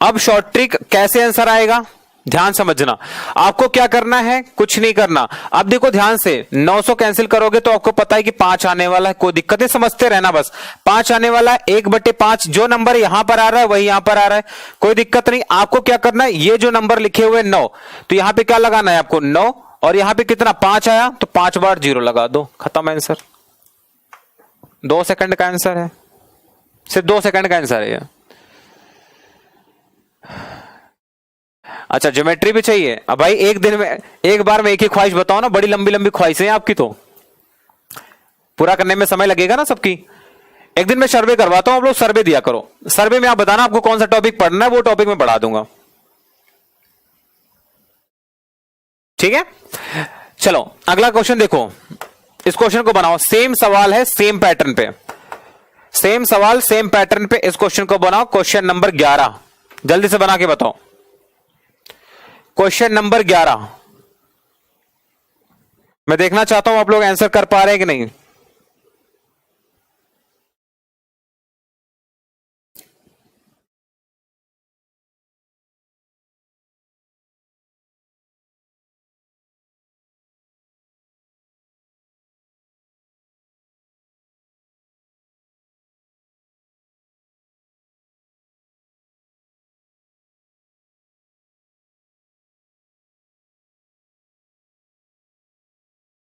अब शॉर्ट ट्रिक कैसे आंसर आएगा, ध्यान समझना। आपको क्या करना है, कुछ नहीं करना। अब देखो ध्यान से, 900 कैंसिल करोगे तो आपको पता है कि 5 आने वाला है, कोई दिक्कत नहीं, समझते रहना बस। 5 आने वाला है, 1 बटे 5, जो नंबर यहां पर आ रहा है वही यहां पर आ रहा है, कोई दिक्कत नहीं। आपको क्या करना है, ये जो नंबर लिखे हुए 9, तो यहां पे क्या लगाना है आपको 9, और यहां पे कितना 5 आया तो 5 बार 0 लगा दो, खत्म आंसर। 2 सेकंड का आंसर है, सिर्फ 2 सेकंड का आंसर है ये। अच्छा, ज्योमेट्री भी चाहिए। अब भाई एक दिन में, एक बार में एक ही ख्वाहिश बताओ ना, बड़ी लंबी लंबी ख्वाहिशें हैं आपकी, तो पूरा करने में समय लगेगा ना सबकी। एक दिन में सर्वे करवाता हूं, आप लोग सर्वे दिया करो। सर्वे में आप बताना आपको कौन सा टॉपिक पढ़ना है, वो टॉपिक में पढ़ा दूंगा, ठीक है। चलो अगला क्वेश्चन देखो, इस क्वेश्चन को बनाओ। सेम सवाल है, सेम पैटर्न पे, सेम सवाल सेम पैटर्न पे इस क्वेश्चन को बनाओ। क्वेश्चन नंबर 11, जल्दी से बना के बताओ। क्वेश्चन नंबर 11 मैं देखना चाहता हूं आप लोग आंसर कर पा रहे हैं कि नहीं।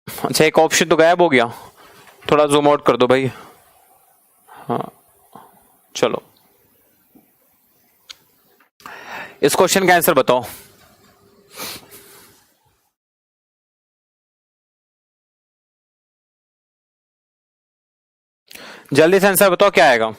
अच्छा, एक ऑप्शन तो गायब हो गया, थोड़ा जूम आउट कर दो भाई। हाँ चलो, इस क्वेश्चन का आंसर बताओ। जल्दी से आंसर बताओ, क्या आएगा।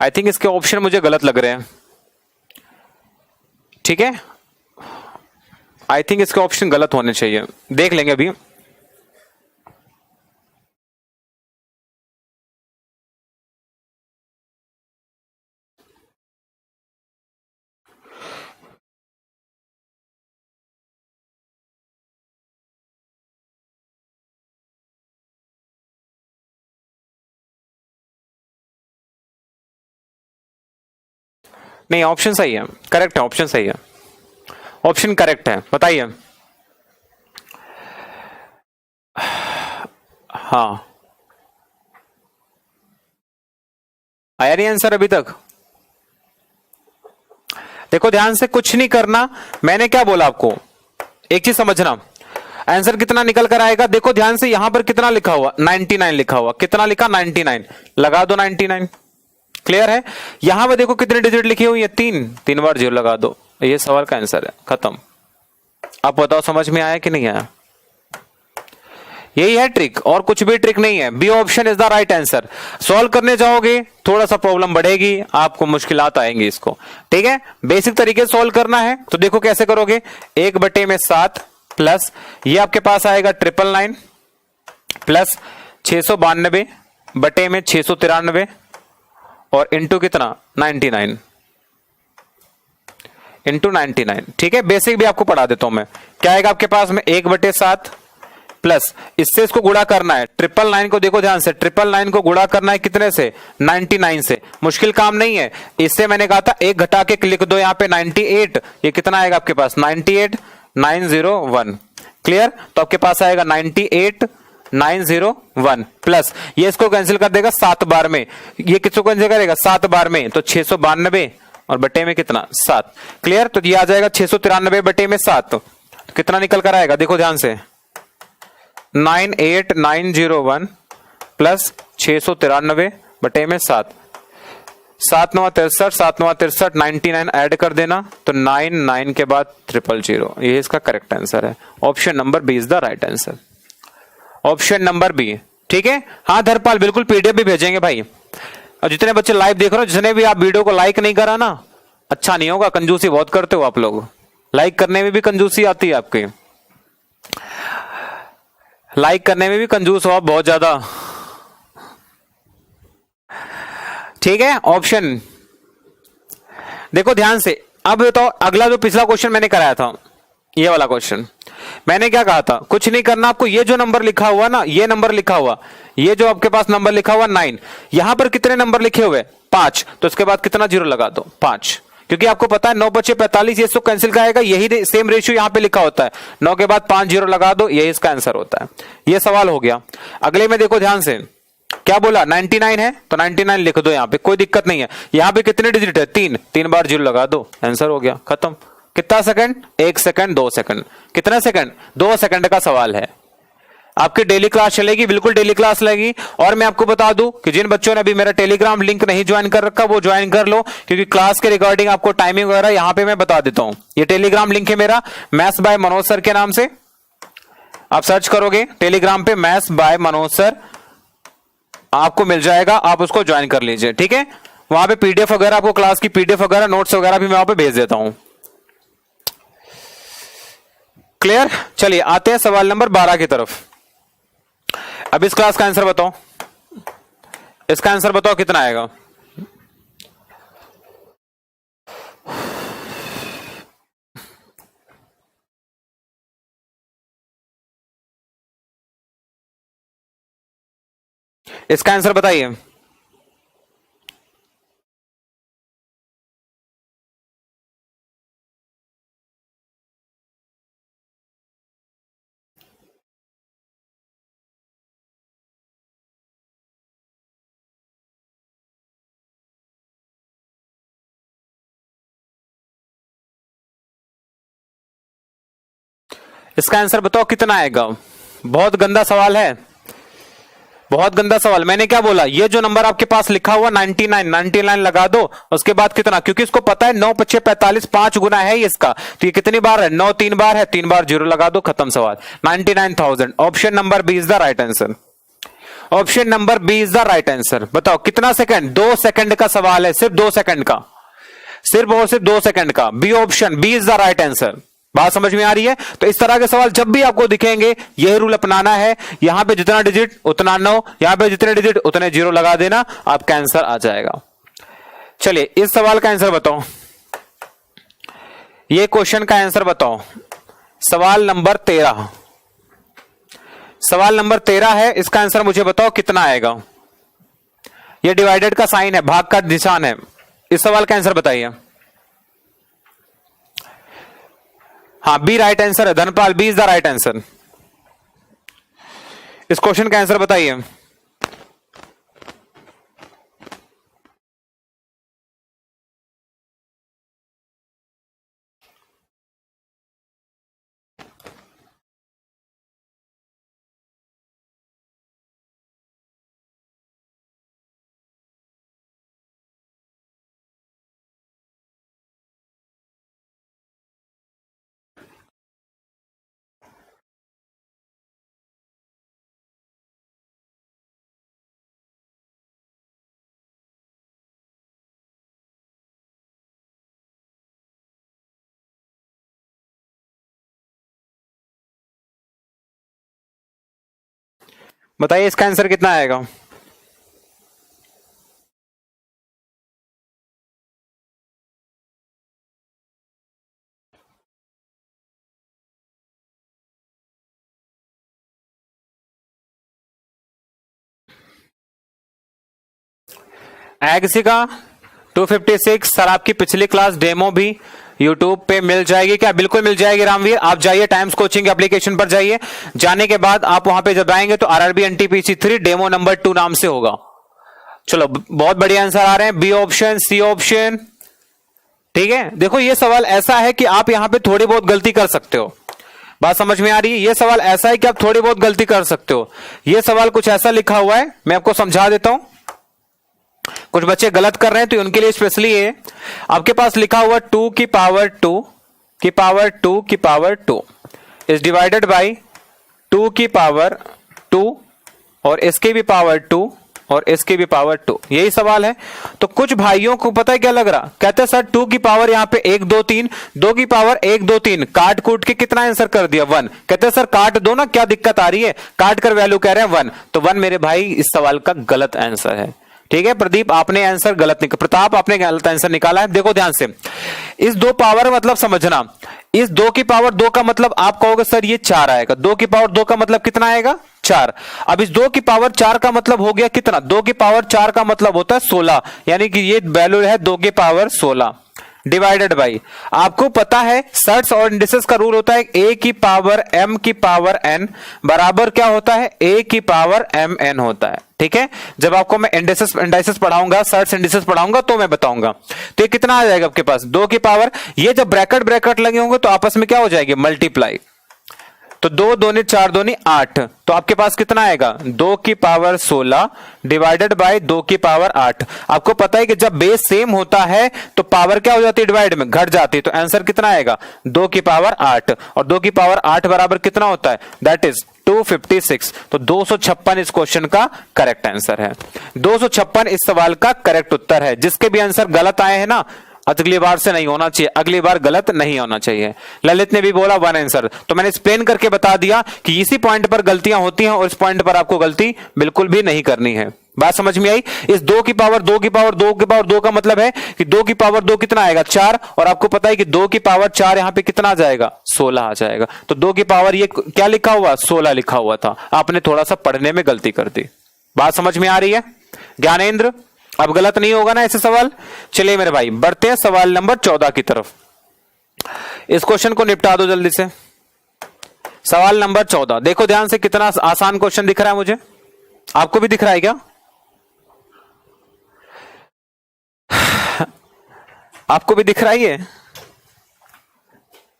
आई थिंक इसके ऑप्शन मुझे गलत लग रहे हैं, ठीक है। आई थिंक इसके ऑप्शन गलत होने चाहिए, देख लेंगे अभी। नहीं, ऑप्शन सही है, करेक्ट है, ऑप्शन सही है, ऑप्शन करेक्ट है, बताइए। हाँ, आया नहीं आंसर अभी तक। देखो ध्यान से, कुछ नहीं करना। मैंने क्या बोला आपको, एक चीज समझना, आंसर कितना निकल कर आएगा। देखो ध्यान से, यहां पर कितना लिखा हुआ 99 लिखा हुआ, कितना लिखा 99, लगा दो 99। क्लियर है। यहां पर देखो कितने डिजिट लिखी हुई है, 3 बार 0 लगा दो, ये सवाल का आंसर है, खत्म। आप बताओ समझ में आया कि नहीं आया। यही है ट्रिक, और कुछ भी ट्रिक नहीं है। B option is the right answer. Solve करने जाओगे थोड़ा सा प्रॉब्लम बढ़ेगी, आपको मुश्किलात आएंगी इसको, ठीक है। बेसिक तरीके से सॉल्व करना है तो देखो कैसे करोगे। 1 बटे में 7 प्लस ये आपके पास आएगा 999 प्लस 692 बटे में 693 और इंटू कितना 99, इंटू 99। ठीक है, बेसिक भी आपको पढ़ा देता हूं मैं। क्या आएगा आपके पास में 1/7 प्लस इससे इसको गुणा करना है 999 को, देखो ध्यान से 999 को गुणा करना है कितने से 99 से, मुश्किल काम नहीं है। इससे मैंने कहा था एक घटा के लिख दो यहां पे 98, ये कितना आएगा आपके पास 98901। क्लियर, तो आपके पास आएगा 98901 प्लस ये इसको कैंसिल कर देगा 7 बार में, ये किसको कैंसिल करेगा 7 बार में, तो 692 और बटे में कितना 7। क्लियर, तो ये आ जाएगा 693 बटे में 7, तो कितना निकल कर आएगा देखो ध्यान से 98901 प्लस 693 बटे में 7, 7 9 63, 7 9 63, 99 ऐड कर देना तो 99 के बाद 000, ये इसका करेक्ट आंसर है। Option number B is the right answer, option number B. ठीक है, हाँ धरपाल बिल्कुल पीडीएफ भी भेजेंगे भाई। और जितने बच्चे लाइव देख रहे हो, जिसने भी आप वीडियो को लाइक नहीं करा ना, अच्छा नहीं होगा, कंजूसी बहुत करते हो आप लोग, लाइक करने में भी कंजूसी आती है आपकी, लाइक करने में भी कंजूस हो आप बहुत ज्यादा। ठीक है, ऑप्शन देखो ध्यान से। अब बताओ अगला जो पिछला क्वेश्चन मैंने कराया था, ये वाला क्वेश्चन मैंने क्या कहा था, कुछ नहीं करना आपको, ये जो नंबर लिखा हुआ ना, ये नंबर लिखा हुआ, ये जो आपके पास नंबर लिखा हुआ 9, यहां पर कितने नंबर लिखे हुए 5, तो इसके बाद कितना जीरो लगा दो 5, क्योंकि आपको पता है 9 बचे 45, ये इसको कैंसिल कराएगा, यही सेम रेशियो यहां पे लिखा होता है, 9 के बाद 5 जीरो लगा दो, यही इसका आंसर होता है। ये सवाल हो गया। अगले में देखो ध्यान से, क्या बोला 99 है तो 99 लिख दो यहां पे, कोई दिक्कत नहीं है। यहां पे कितने डिजिट है 3, 3 बार जीरो लगा दो, आंसर हो गया, खत्म। कितना सेकंड, 1 सेकंड 2 सेकंड, कितना सेकंड 2 सेकंड का सवाल है। आपकी डेली क्लास चलेगी, बिल्कुल डेली क्लास लगेगी। और मैं आपको बता दूं कि जिन बच्चों ने अभी मेरा टेलीग्राम लिंक नहीं ज्वाइन कर रखा वो ज्वाइन कर लो, क्योंकि क्लास के रिगार्डिंग आपको टाइमिंग वगैरह यहां पे मैं बता देता हूं। ये टेलीग्राम लिंक है मेरा, मैथ्स बाय मनोज सर के नाम से, आप सर्च करोगे टेलीग्राम पे मैथ्स बाय मनोज सर, आपको मिल जाएगा, आप उसको ज्वाइन कर लीजिए। ठीक है, वहां पे पीडीएफ वगैरह, आपको क्लास की पीडीएफ वगैरह नोट्स वगैरह भी मैं वहां पे भेज देता हूं। क्लियर, चलिए आते हैं सवाल नंबर 12 की तरफ। अब इस क्लास का आंसर बताओ, इसका आंसर बताओ कितना आएगा। इसका आंसर बताइए। इसका आंसर बताओ कितना आएगा। बहुत गंदा सवाल है, बहुत गंदा सवाल। मैंने क्या बोला, ये जो नंबर आपके पास लिखा हुआ 99, 99 लगा दो, उसके बाद कितना, क्योंकि इसको पता है 9 5 45, 5 गुना है इसका, तो ये कितनी बार है 9 3 बार है, 3 बार जीरो लगा दो, खत्म सवाल, 99,000। Option number B is the right answer, option number B is the right answer. बताओ कितना सेकंड, 2 सेकंड का सवाल है, सिर्फ 2 सेकंड का, सिर्फ और सिर्फ 2 सेकंड का। B option, B is the right answer. बात समझ में आ रही है। तो इस तरह के सवाल जब भी आपको दिखेंगे, यही रूल अपनाना है, यहां पे जितना डिजिट उतना 9, यहां पे जितने डिजिट उतने जीरो लगा देना, आपका आंसर आ जाएगा। चलिए इस सवाल का आंसर बताओ, ये क्वेश्चन का आंसर बताओ। सवाल नंबर 13, सवाल नंबर 13 है, इसका आंसर मुझे बताओ कितना आएगा। ये डिवाइडेड का साइन है, भाग का निशान है। इस सवाल का आंसर बताइए। हाँ बी राइट आंसर है Dhanpal, B is the right answer. इस क्वेश्चन का आंसर बताइए। बताइए इसका आंसर कितना आएगा। है किसी का 256? सर आपकी पिछली क्लास डेमो भी YouTube पे मिल जाएगी क्या? बिल्कुल मिल जाएगी रामवीर। आप जाइए टाइम्स कोचिंग एप्लीकेशन पर जाइए, जाने के बाद आप वहां पे जब आएंगे तो RRB NTPC 3 डेमो नंबर 2 नाम से होगा। चलो बहुत बढ़िया आंसर आ रहे हैं, बी ऑप्शन, सी ऑप्शन, ठीक है। देखो ये सवाल ऐसा है कि आप यहां पे थोड़ी बहुत गलती कर सकते हो, बात समझ में आ रही है? ये सवाल ऐसा है कि आप थोड़ी बहुत गलती कर सकते हो। ये सवाल कुछ ऐसा लिखा हुआ है, मैं आपको समझा देता हूं। कुछ बच्चे गलत कर रहे हैं तो उनके लिए स्पेशली ये आपके पास लिखा हुआ 2 की पावर 2 की पावर 2 की पावर 2 इज डिवाइडेड बाई 2 की पावर 2 और इसकी भी पावर 2 और इसकी भी पावर 2, यही सवाल है। तो कुछ भाइयों को पता है क्या लग रहा, कहते हैं सर 2 की पावर यहां पे 1 2 3, 2 की पावर 1 2 3 काट कूट के कितना आंसर कर दिया 1। कहते हैं सर काट दो ना, क्या दिक्कत आ रही है, काट कर वैल्यू कह रहे हैं 1। तो 1 मेरे भाई इस सवाल का गलत आंसर है, ठीक है। प्रदीप आपने आंसर गलत निकाला, प्रताप आपने गलत आंसर निकाला है। देखो ध्यान से, इस 2 पावर मतलब समझना, इस 2 की पावर 2 का मतलब आप कहोगे सर ये 4 आएगा, 2 की पावर 2 का मतलब कितना आएगा 4। अब इस 2 की पावर 4 का मतलब हो गया कितना, 2 की पावर 4 का मतलब होता है 16, यानी कि ये वैल्यू है 2 की पावर 16 डिवाइडेड बाई, आपको पता है सर्ट्स और इंडिसेस का रूल होता है a की पावर m की पावर n बराबर क्या होता है a की पावर m n होता है, ठीक है। जब आपको मैं इंडाइसेस पढ़ाऊंगा, सर्ट्स इंडिसेस पढ़ाऊंगा तो मैं बताऊंगा। तो ये कितना आ जाएगा आपके पास 2 की पावर, ये जब ब्रैकेट लगे होंगे तो आपस में क्या हो जाएगी मल्टीप्लाई, तो 2 दूनी 4 दूनी 8, तो आपके पास कितना आएगा 2 की पावर 16 डिवाइडेड बाय 2 की पावर 8। आपको पता है कि जब बेस सेम होता है तो पावर क्या हो जाती है डिवाइड में घट जाती है, तो आंसर कितना आएगा 2 की पावर 8, और 2 की पावर 8 बराबर कितना होता है दैट इज 256। तो 256 इस क्वेश्चन का करेक्ट आंसर है, 256 इस सवाल का करेक्ट उत्तर है। जिसके भी आंसर गलत आए हैं ना, अगली बार से नहीं होना चाहिए, अगली बार गलत नहीं होना चाहिए। ललित ने भी बोला 1 आंसर, तो मैंने एक्सप्लेन करके बता दिया कि इसी पॉइंट पर गलतियां होती हैं और इस पॉइंट पर आपको गलती बिल्कुल भी नहीं करनी है। बात समझ में आई? इस 2 की पावर 2 की पावर 2 की पावर 2 का मतलब है कि 2 की पावर 2 कितना आएगा 4, और आपको पता है कि 2 की पावर 4 यहां पे कितना आ जाएगा 16 आ जाएगा। तो 2 की पावर ये क्या लिखा हुआ 16 लिखा हुआ था, आपने थोड़ा सा पढ़ने में गलती कर दी। बात समझ में आ रही है ज्ञानेंद्र? अब गलत नहीं होगा ना ऐसे सवाल। चलिए मेरे भाई बढ़ते हैं सवाल नंबर 14 की तरफ, इस क्वेश्चन को निपटा दो जल्दी से। सवाल नंबर 14 देखो ध्यान से, कितना आसान क्वेश्चन दिख रहा है मुझे, आपको भी दिख रहा है क्या? आपको भी दिख रहा है ये?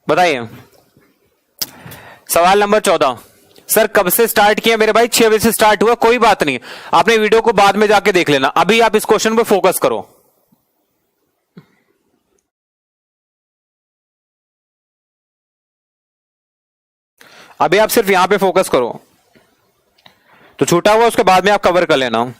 बताइए। सवाल नंबर 14, सर कब से स्टार्ट किया मेरे भाई? 6 बजे से स्टार्ट हुआ, कोई बात नहीं, आपने वीडियो को बाद में जाके देख लेना, अभी आप इस क्वेश्चन पे फोकस करो। अभी आप सिर्फ यहां पे फोकस करो, तो छूटा हुआ उसके बाद में आप कवर कर लेना।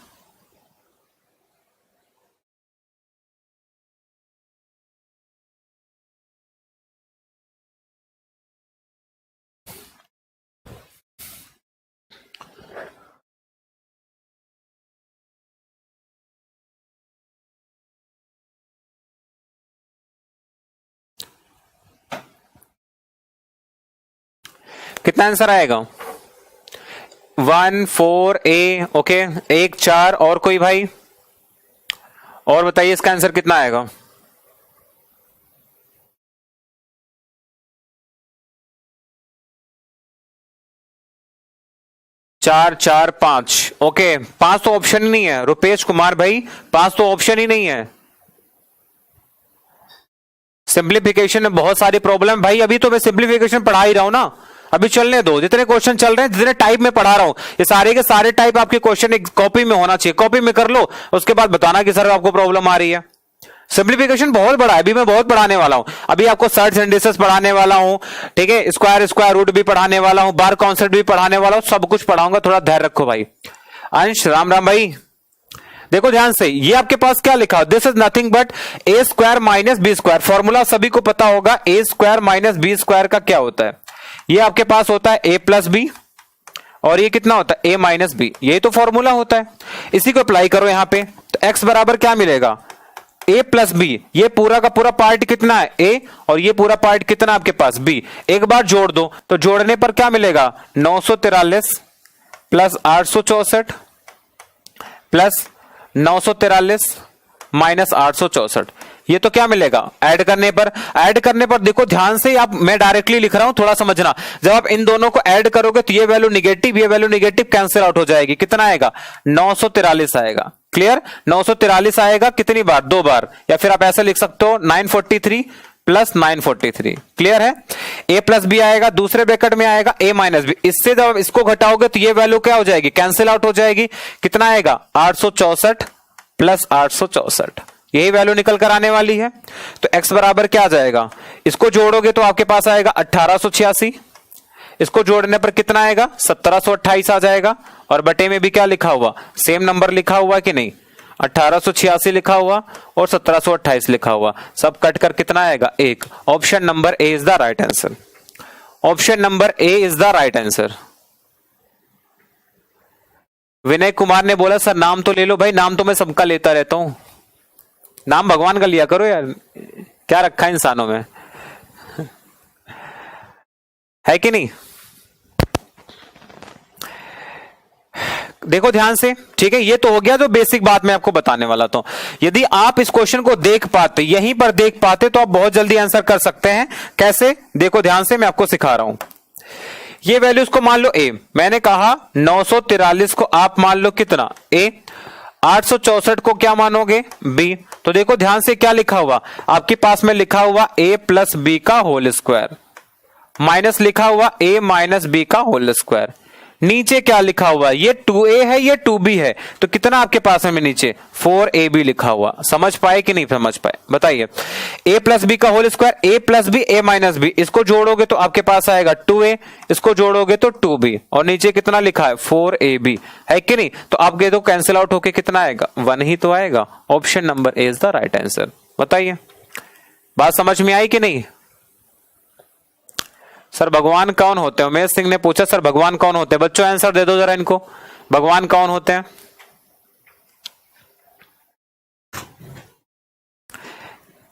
कितना आंसर आएगा 1 4 A, ओके 1 4, और कोई भाई और बताइए इसका आंसर कितना आएगा? 4 4 5, ओके 5 तो ऑप्शन ही नहीं है रुपेश कुमार भाई, 5 तो ऑप्शन ही नहीं है। सिंप्लीफिकेशन में बहुत सारी प्रॉब्लम भाई, अभी तो मैं सिंप्लीफिकेशन पढ़ा ही रहा हूं ना, अभी चलने दो, जितने क्वेश्चन चल रहे हैं जितने टाइप में पढ़ा रहा हूं ये सारे के सारे टाइप आपके क्वेश्चन एक कॉपी में होना चाहिए, कॉपी में कर लो, उसके बाद बताना कि सर आपको प्रॉब्लम आ रही है। सिंप्लीफिकेशन बहुत बड़ा है, अभी मैं बहुत पढ़ाने वाला हूं, अभी आपको सर्ट्स इंडिसेस पढ़ाने वाला हूं, ठीक है, स्क्वायर रूट भी पढ़ाने वाला हूं, बार कॉन्सेप्ट भी पढ़ाने वाला हूं, सब कुछ पढ़ाऊंगा, थोड़ा धैर्य रखो भाई। अंश राम राम भाई, देखो ध्यान से, ये आपके पास क्या लिखा, this is nothing but a square minus B square. Formula सभी को पता होगा, A square minus B square का क्या होता है, ये आपके पास होता है ए प्लस बी, और ये कितना होता है ए माइनस बी, यही तो फॉर्मूला होता है। इसी को अप्लाई करो यहां पे, तो एक्स बराबर क्या मिलेगा ए प्लस बी, ये पूरा का पूरा पार्ट कितना है ए, और ये पूरा पार्ट कितना आपके पास बी, एक बार जोड़ दो, तो जोड़ने पर क्या मिलेगा 943 प्लस 864 प्लस 943 माइनस 864। ये तो क्या मिलेगा ऐड करने पर देखो ध्यान से, आप मैं डायरेक्टली लिख रहा हूं, थोड़ा समझना। जब आप इन दोनों को ऐड करोगे तो ये वैल्यू निगेटिव, ये वैल्यू निगेटिव कैंसिल आउट हो जाएगी। कितना आएगा 943 आएगा। क्लियर, 943 आएगा कितनी बार, 2 बार, या फिर आप ऐसे लिख सकते हो 943 प्लस 943। क्लियर है। a प्लस बी आएगा, दूसरे ब्रैकेट में आएगा a माइनस बी। इससे जब इसको घटाओगे तो ये वैल्यू क्या हो जाएगी, कैंसिल आउट हो जाएगी। कितना आएगा 864 प्लस 864, यही वैल्यू निकल कर आने वाली है। तो x बराबर क्या आ जाएगा, इसको जोड़ोगे तो आपके पास आएगा 1886, इसको जोड़ने पर कितना आएगा 1728 आ जाएगा। और बटे में भी क्या लिखा हुआ, सेम नंबर लिखा हुआ कि नहीं, 1886 लिखा हुआ और 1728 लिखा हुआ, सब कट कर कितना आएगा 1। Option number A is the right answer. Option number A is the right answer. Vinay Kumar ने बोला सर नाम तो ले लो। भाई नाम तो मैं सबका लेता रहता हूं, नाम भगवान का लिया करो यार, क्या रखा है इंसानों में, है कि नहीं। देखो ध्यान से, ठीक है। ये तो हो गया जो बेसिक बात मैं आपको बताने वाला था। यदि आप इस क्वेश्चन को देख पाते, यहीं पर देख पाते, तो आप बहुत जल्दी आंसर कर सकते हैं। कैसे, देखो ध्यान से, मैं आपको सिखा रहा हूं। ये वैल्यूज को मान लो a, मैंने कहा 943 को आप मान लो कितना a, 864 को क्या मानोगे b। तो देखो ध्यान से क्या लिखा हुआ आपके पास में, लिखा हुआ a प्लस बी का होल स्क्वायर, माइनस लिखा हुआ a माइनस बी का होल स्क्वायर। नीचे क्या लिखा हुआ, ये 2a है, ये 2b है, तो कितना आपके पास है में नीचे 4ab लिखा हुआ। समझ पाए कि नहीं समझ पाए, बताइए। a प्लस बी का whole square, a plus B, a minus B, इसको जोड़ोगे तो आपके पास आएगा 2a, इसको जोड़ोगे तो 2b, और नीचे कितना लिखा है 4ab, है कि नहीं। तो आप गए तो कैंसिल आउट होके कितना आएगा 1 ही तो आएगा। Option number A is the right answer. बताइए, बात समझ में आई कि नहीं। सर भगवान कौन होते हैं, उमेश सिंह ने पूछा सर भगवान कौन होते हैं। बच्चों आंसर दे दो जरा इनको, भगवान कौन होते हैं।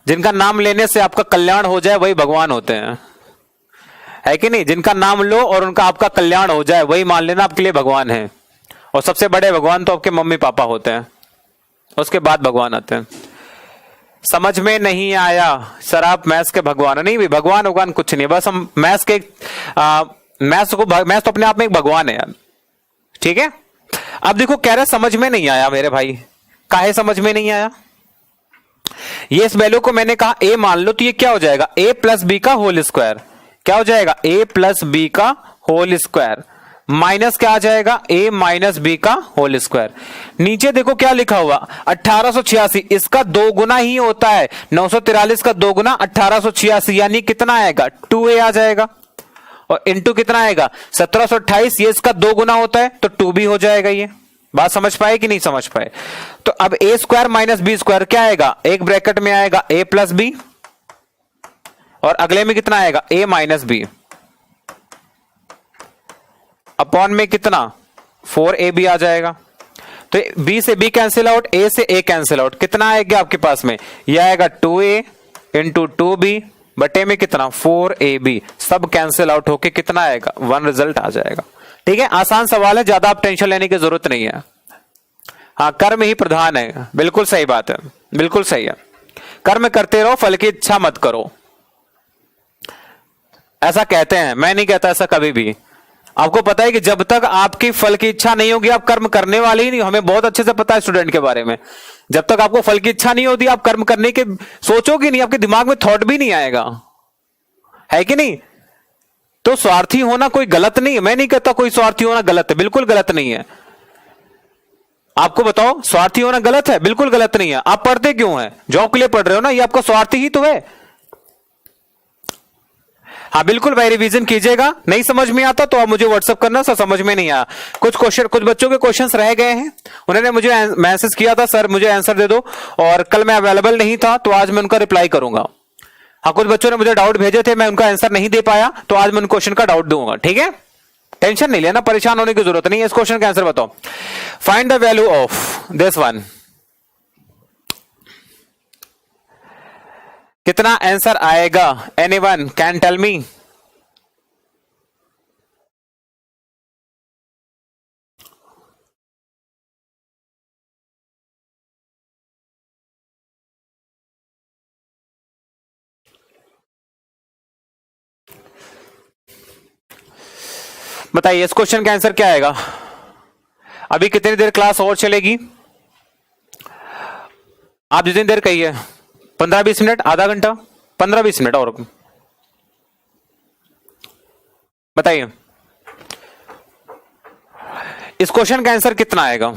जिनका नाम लेने से आपका कल्याण हो जाए वही भगवान होते हैं, है कि नहीं। जिनका नाम लो और उनका आपका कल्याण हो जाए वही मान लेना आपके लिए भगवान है। और सबसे बड़े भगवान तो आपके मम्मी पापा होते हैं, उसके बाद भगवान आते हैं। समझ में नहीं आया सर आप मैथ्स के भगवान, नहीं भी भगवान कुछ नहीं, बस हम मैथ्स के मैथ्स तो अपने आप में एक भगवान है यार, ठीक है। अब देखो कह रहे समझ में नहीं आया मेरे भाई, काहे समझ में नहीं आया। ये इस वैल्यू को मैंने कहा a मान लो, तो ये क्या हो जाएगा a प्लस बी का होल स्क्वायर, क्या हो जाएगा a प्लस बी का होल स्क्वायर, माइनस क्या आ जाएगा a माइनस बी का होल स्क्वायर। नीचे देखो क्या लिखा हुआ 1886, इसका 2 गुना ही होता है 943 का 2 गुना 1886, यानी कितना आएगा 2a आ जाएगा, और इंटू कितना आएगा 1728, ये इसका 2 गुना होता है तो 2b हो जाएगा। ये बात समझ पाए कि नहीं समझ पाए। तो अब a square minus B square क्या आएगा, एक ब्रैकेट में आएगा a प्लस बी, और अगले में कितना आएगा a माइनस बी, अपॉन में कितना 4ab आ जाएगा। तो b से b कैंसिल आउट, a से a कैंसिल आउट, कितना आएगा आपके पास में, यह आएगा 2a इंटू 2b बटे में कितना 4ab, सब कैंसिल आउट होके कितना आएगा 1 रिजल्ट आ जाएगा। ठीक है, आसान सवाल है, ज्यादा आप टेंशन लेने की जरूरत नहीं है। हाँ, कर्म ही प्रधान है, बिल्कुल सही बात है, बिल्कुल सही है। कर्म करते रहो, फल की इच्छा मत करो, ऐसा कहते हैं, मैं नहीं कहता ऐसा कभी भी। आपको पता है कि जब तक आपकी फल की इच्छा नहीं होगी आप कर्म करने वाले ही नहीं। हमें बहुत अच्छे से पता है स्टूडेंट के बारे में, जब तक आपको फल की इच्छा नहीं होती आप कर्म करने के सोचोगे नहीं, आपके दिमाग में थॉट भी नहीं आएगा, है कि नहीं। तो स्वार्थी होना कोई गलत नहीं है, मैं नहीं कहता कोई स्वार्थी होना गलत है, बिल्कुल गलत नहीं है। आपको बताओ स्वार्थी होना गलत है, बिल्कुल गलत नहीं है। आप पढ़ते क्यों हैं, जॉब के लिए पढ़ रहे हो ना, ये आपका स्वार्थी ही तो है। हाँ बिल्कुल भाई, रिवीजन कीजिएगा, नहीं समझ में आता तो आप मुझे व्हाट्सअप करना, सर समझ में नहीं आया। कुछ क्वेश्चन, कुछ बच्चों के क्वेश्चंस रह गए हैं, उन्होंने मुझे मैसेज किया था सर मुझे आंसर दे दो, और कल मैं अवेलेबल नहीं था तो आज मैं उनका रिप्लाई करूंगा। हाँ, कुछ बच्चों ने मुझे डाउट भेजे थे, मैं उनका आंसर नहीं दे पाया, तो आज मैं उन क्वेश्चन का डाउट दूंगा। ठीक है, टेंशन नहीं लेना, परेशान होने की जरूरत नहीं है। इस क्वेश्चन का आंसर बताओ, find the value of this one. कितना आंसर आएगा, एनीवन कैन टेल मी। बताइए इस क्वेश्चन का आंसर क्या आएगा। अभी कितनी देर क्लास और चलेगी? आप जितनी देर कहिए, 15-20 मिनट, आधा घंटा, 15-20 मिनट और। बताइए इस क्वेश्चन का आंसर कितना आएगा।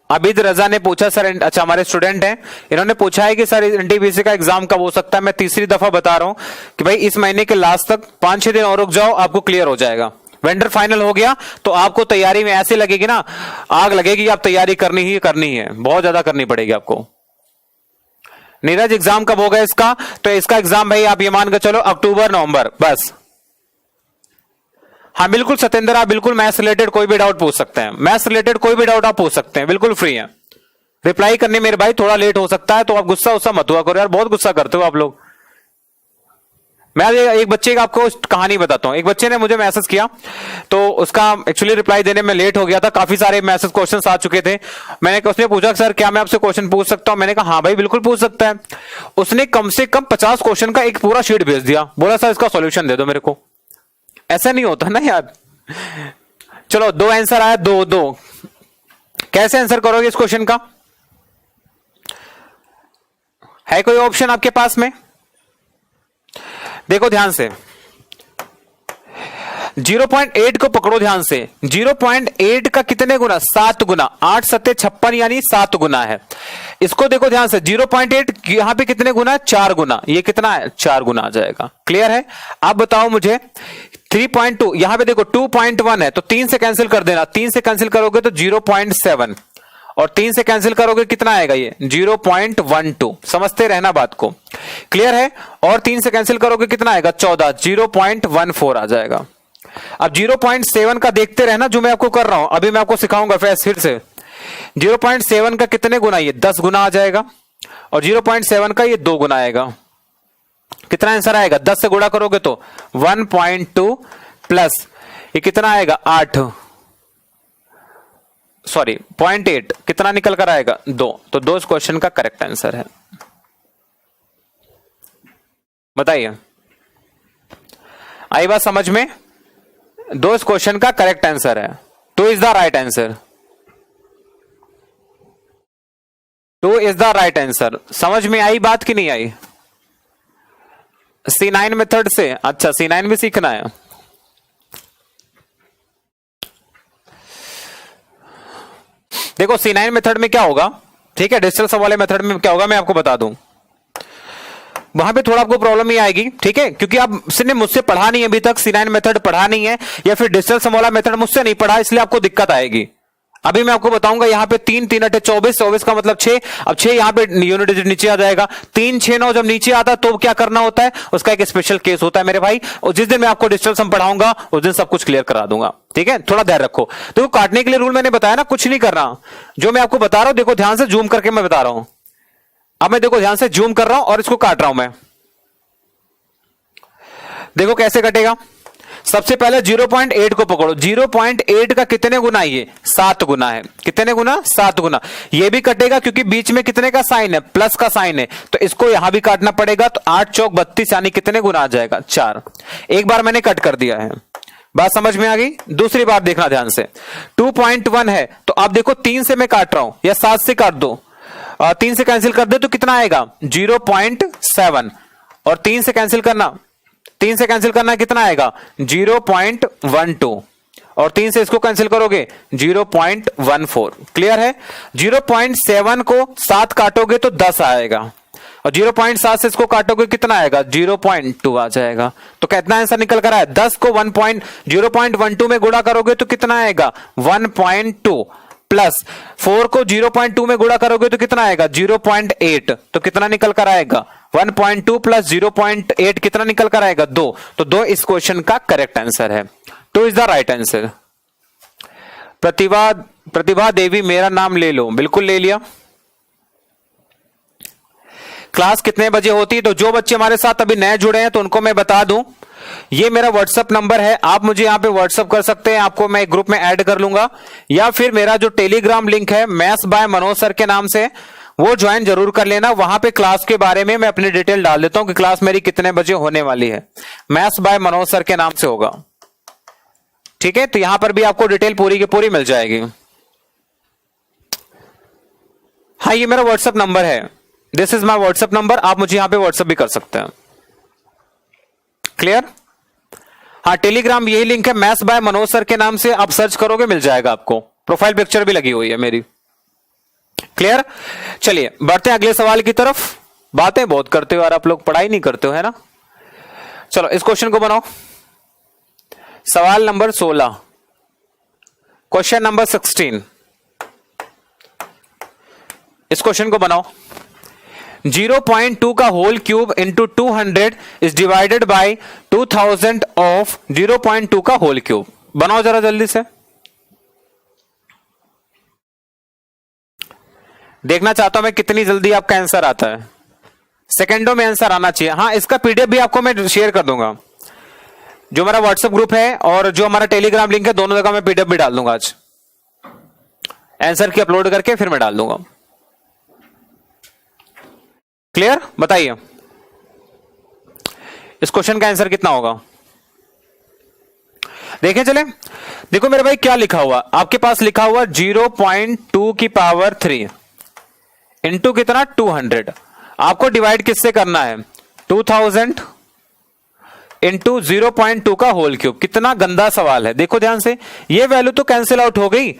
अबिद रजा ने पूछा सर, अच्छा हमारे स्टूडेंट हैं, इन्होंने पूछा है कि सर एनटीपीसी का एग्जाम कब हो सकता है। मैं तीसरी दफा बता रहा हूं कि भाई इस महीने के लास्ट तक 5-6 दिन और रुक जाओ, आपको क्लियर हो जाएगा। वेंडर फाइनल हो गया तो आपको तैयारी में ऐसे लगेगी ना, आग लगेगी, आप तैयारी करनी ही करनी है, बहुत ज्यादा करनी पड़ेगी आपको। नीरज एग्जाम कब होगा इसका? तो इसका एग्जाम भाई आप ये मान के चलो अक्टूबर नवंबर बस। हाँ बिल्कुल सत्येंद्र, आप बिल्कुल मैथ्स रिलेटेड कोई भी डाउट पूछ सकते हैं, मैथ्स रिलेटेड कोई भी डाउट आप पूछ सकते हैं, बिल्कुल फ्री है। रिप्लाई करने मेरे भाई थोड़ा लेट हो सकता है तो आप गुस्सा मत हुआ करो यार, बहुत गुस्सा करते हो आप लोग। मैं एक बच्चे का आपको कहानी बताता हूं। एक बच्चे ने मुझे मैसेज किया तो उसका एक्चुअली रिप्लाई देने में लेट हो गया था, काफी सारे मैसेज क्वेश्चंस आ चुके थे। उसने पूछा सर क्या मैं आपसे क्वेश्चन पूछ सकता हूं? मैंने कहा हाँ भाई बिल्कुल पूछ सकता है। उसने कम से कम 50 क्वेश्चन का एक पूरा शीट भेज दिया, बोला सर इसका सॉल्यूशन दे दो मेरे को। ऐसा नहीं होता ना यार। चलो 2 आंसर आया, 2-2। कैसे आंसर करोगे इस क्वेश्चन का? है कोई ऑप्शन आपके पास में? देखो ध्यान से, 0.8 को पकड़ो ध्यान से। 0.8 का कितने गुना? 7 गुना। 8 सत्ते 56 यानी 7 गुना है। इसको देखो ध्यान से, 0.8 यहां पे कितने गुना? 4 गुना। ये कितना है? 4 गुना आ जाएगा। क्लियर है? आप बताओ मुझे 3.2, यहां पे देखो 2.1 है तो 3 से कैंसिल कर देना। 3 से कैंसिल करोगे तो 0.7 और 3 से कैंसिल करोगे कितना आएगा? ये 0.12। समझते रहना बात को, क्लियर है? और 3 से कैंसिल करोगे कितना आएगा? 14, 0.14 आ जाएगा। अब 0.7 का देखते रहना जो मैं आपको कर रहा हूं, अभी मैं आपको सिखाऊंगा फिर से। 0.7 का कितने गुना? ये 10 गुना आ जाएगा और 0.7 का ये 2 गुना आएगा। कितना आंसर आएगा? 10 से गुणा करोगे तो 1.2 प्लस ये कितना आएगा? 8, सॉरी 0.8, कितना निकल कर आएगा? 2। तो 2 इस क्वेश्चन का करेक्ट आंसर है। बताइए आई बात समझ में? 2 इस क्वेश्चन का करेक्ट आंसर है। 2 is the right answer. 2 is the right answer. समझ में आई बात कि नहीं आई? C9 मेथड से, अच्छा C9 भी सीखना है। देखो C9 मेथड में क्या होगा, ठीक है, डिजिटल सब वाले मेथड में क्या होगा मैं आपको बता दूं। वहां पे थोड़ा आपको प्रॉब्लम ही आएगी, ठीक है, क्योंकि आप सिर्फ मुझसे पढ़ा नहीं है अभी तक, C9 मेथड पढ़ा नहीं है, या फिर डिजिटल सम वाला मेथड मुझसे नहीं पढ़ा, इसलिए आपको दिक्कत आएगी। अभी मैं आपको बताऊंगा यहाँ पे 3-3 = 24, 24 का मतलब 6। अब 6 यहाँ पे यूनिट डिजिट नीचे आ जाएगा। 3, 6, 9 जब नीचे आता है तो क्या करना होता है, उसका एक स्पेशल केस होता है मेरे भाई। और जिस दिन मैं आपको डिजिटल सम पढ़ाऊंगा उस दिन सब कुछ क्लियर करा दूंगा, ठीक है, थोड़ा ध्यान रखो। देखो काटने के लिए रूल मैंने बताया ना, कुछ नहीं करना, जो मैं आपको बता रहा हूं देखो ध्यान से, जूम करके मैं बता रहा हूं। अब मैं देखो ध्यान से जूम कर रहा हूं और इसको काट रहा हूं मैं। देखो कैसे कटेगा। सबसे पहले 0.8 को पकड़ो। 0.8 का कितने गुना? ये 7 गुना है। कितने गुना? 7 गुना। ये भी कटेगा क्योंकि बीच में कितने का साइन है? प्लस का साइन है, तो इसको यहां भी काटना पड़ेगा। तो 8 चौक 32 यानी कितने गुना आ जाएगा? 4। एक बार मैंने कट कर दिया है, बात समझ में आ गई। दूसरी बात देखना ध्यान से, 2.1 है तो आप देखो 3 से मैं काट रहा हूं या 7 से काट दो, 3 से कैंसिल कर दे तो कितना आएगा? 0.7 और 3 से कैंसिल करना, 3 से कैंसिल करना कितना आएगा? 0.12 और 3 से इसको कैंसिल करोगे 0.14। क्लियर है? 0.7 को 7 काटोगे तो 10 आएगा और 0.7 से इसको काटोगे कितना आएगा? 0.2 आ जाएगा। तो कितना आंसर निकल कर आया? 10 को 0.12 में गुणा करोगे तो कितना आएगा? 1.2 प्लस 4 को 0.2 में गुणा करोगे तो कितना आएगा? 0.8। तो कितना निकल कर आएगा? 1.2 प्लस 0.8 कितना निकल कर आएगा? 2। तो 2 इस क्वेश्चन का करेक्ट आंसर है। 2 is the right answer. Pratibha Devi मेरा नाम ले लो, बिल्कुल ले लिया। क्लास कितने बजे होती है? तो जो बच्चे हमारे साथ अभी नए जुड़े हैं तो उनको मैं बता दूं, ये मेरा व्हाट्सअप नंबर है, आप मुझे यहां पे व्हाट्सअप कर सकते हैं, आपको मैं एक ग्रुप में ऐड कर लूंगा, या फिर मेरा जो टेलीग्राम लिंक है मैथ्स बाय मनोज सर के नाम से, वो ज्वाइन जरूर कर लेना। वहां पे क्लास के बारे में मैं अपनी डिटेल डाल देता हूं कि क्लास मेरी कितने बजे होने वाली है, मैथ्स बाय मनोज सर के नाम से होगा। ठीक है, तो यहां पर भी आपको डिटेल पूरी की पूरी मिल जाएगी। हाँ, ये मेरा व्हाट्सएप नंबर है, this is my WhatsApp number, आप मुझे यहां पे व्हाट्सएप भी कर सकते हैं। क्लियर? हाँ, टेलीग्राम यही लिंक है, मैथ्स बाय मनोज सर के नाम से आप सर्च करोगे मिल जाएगा आपको, प्रोफाइल पिक्चर भी लगी हुई है मेरी। क्लियर? चलिए बढ़ते हैं अगले सवाल की तरफ। बातें बहुत करते हो यार आप लोग, पढ़ाई नहीं करते हो, है ना? चलो इस क्वेश्चन को बनाओ। सवाल नंबर 16, क्वेश्चन नंबर 16, इस क्वेश्चन को बनाओ। 0.2 का whole cube into 200 is divided by 2000 of 0.2 का होल क्यूब। बनाओ जरा जल्दी से, देखना चाहता हूं मैं कितनी जल्दी आपका आंसर आता है। सेकंडों में आंसर आना चाहिए। हाँ, इसका पीडीएफ भी आपको मैं शेयर कर दूंगा, जो मेरा व्हाट्सएप ग्रुप है और जो हमारा टेलीग्राम लिंक है, दोनों जगह मैं पीडीएफ भी डाल दूंगा आज, आंसर की अपलोड करके फिर मैं डाल दूंगा। क्लियर? बताइए इस क्वेश्चन का आंसर कितना होगा। देखें चले, देखो मेरे भाई क्या लिखा हुआ, आपके पास लिखा हुआ 0.2 की पावर 3 इंटू कितना 200, आपको डिवाइड किससे करना है 2000 इंटू 0.2 का होल क्यूब। कितना गंदा सवाल है, देखो ध्यान से, ये वैल्यू तो कैंसिल आउट हो गई,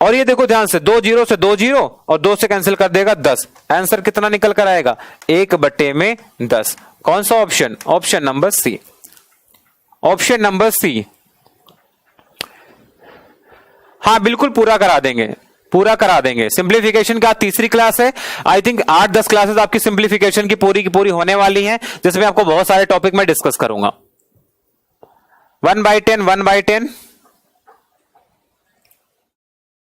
और ये देखो ध्यान से, 2 जीरो से 2 जीरो और 2 से कैंसिल कर देगा 10, आंसर कितना निकल कर आएगा 1/10। कौन सा option? Option number C, option number C. हाँ बिल्कुल पूरा करा देंगे, पूरा करा देंगे। सिंप्लीफिकेशन का तीसरी क्लास है, आई थिंक 8-10 क्लासेस आपकी सिंप्लीफिकेशन की पूरी होने वाली हैं, जिसमें आपको बहुत सारे टॉपिक में डिस्कस करूंगा। 1/10 1/10।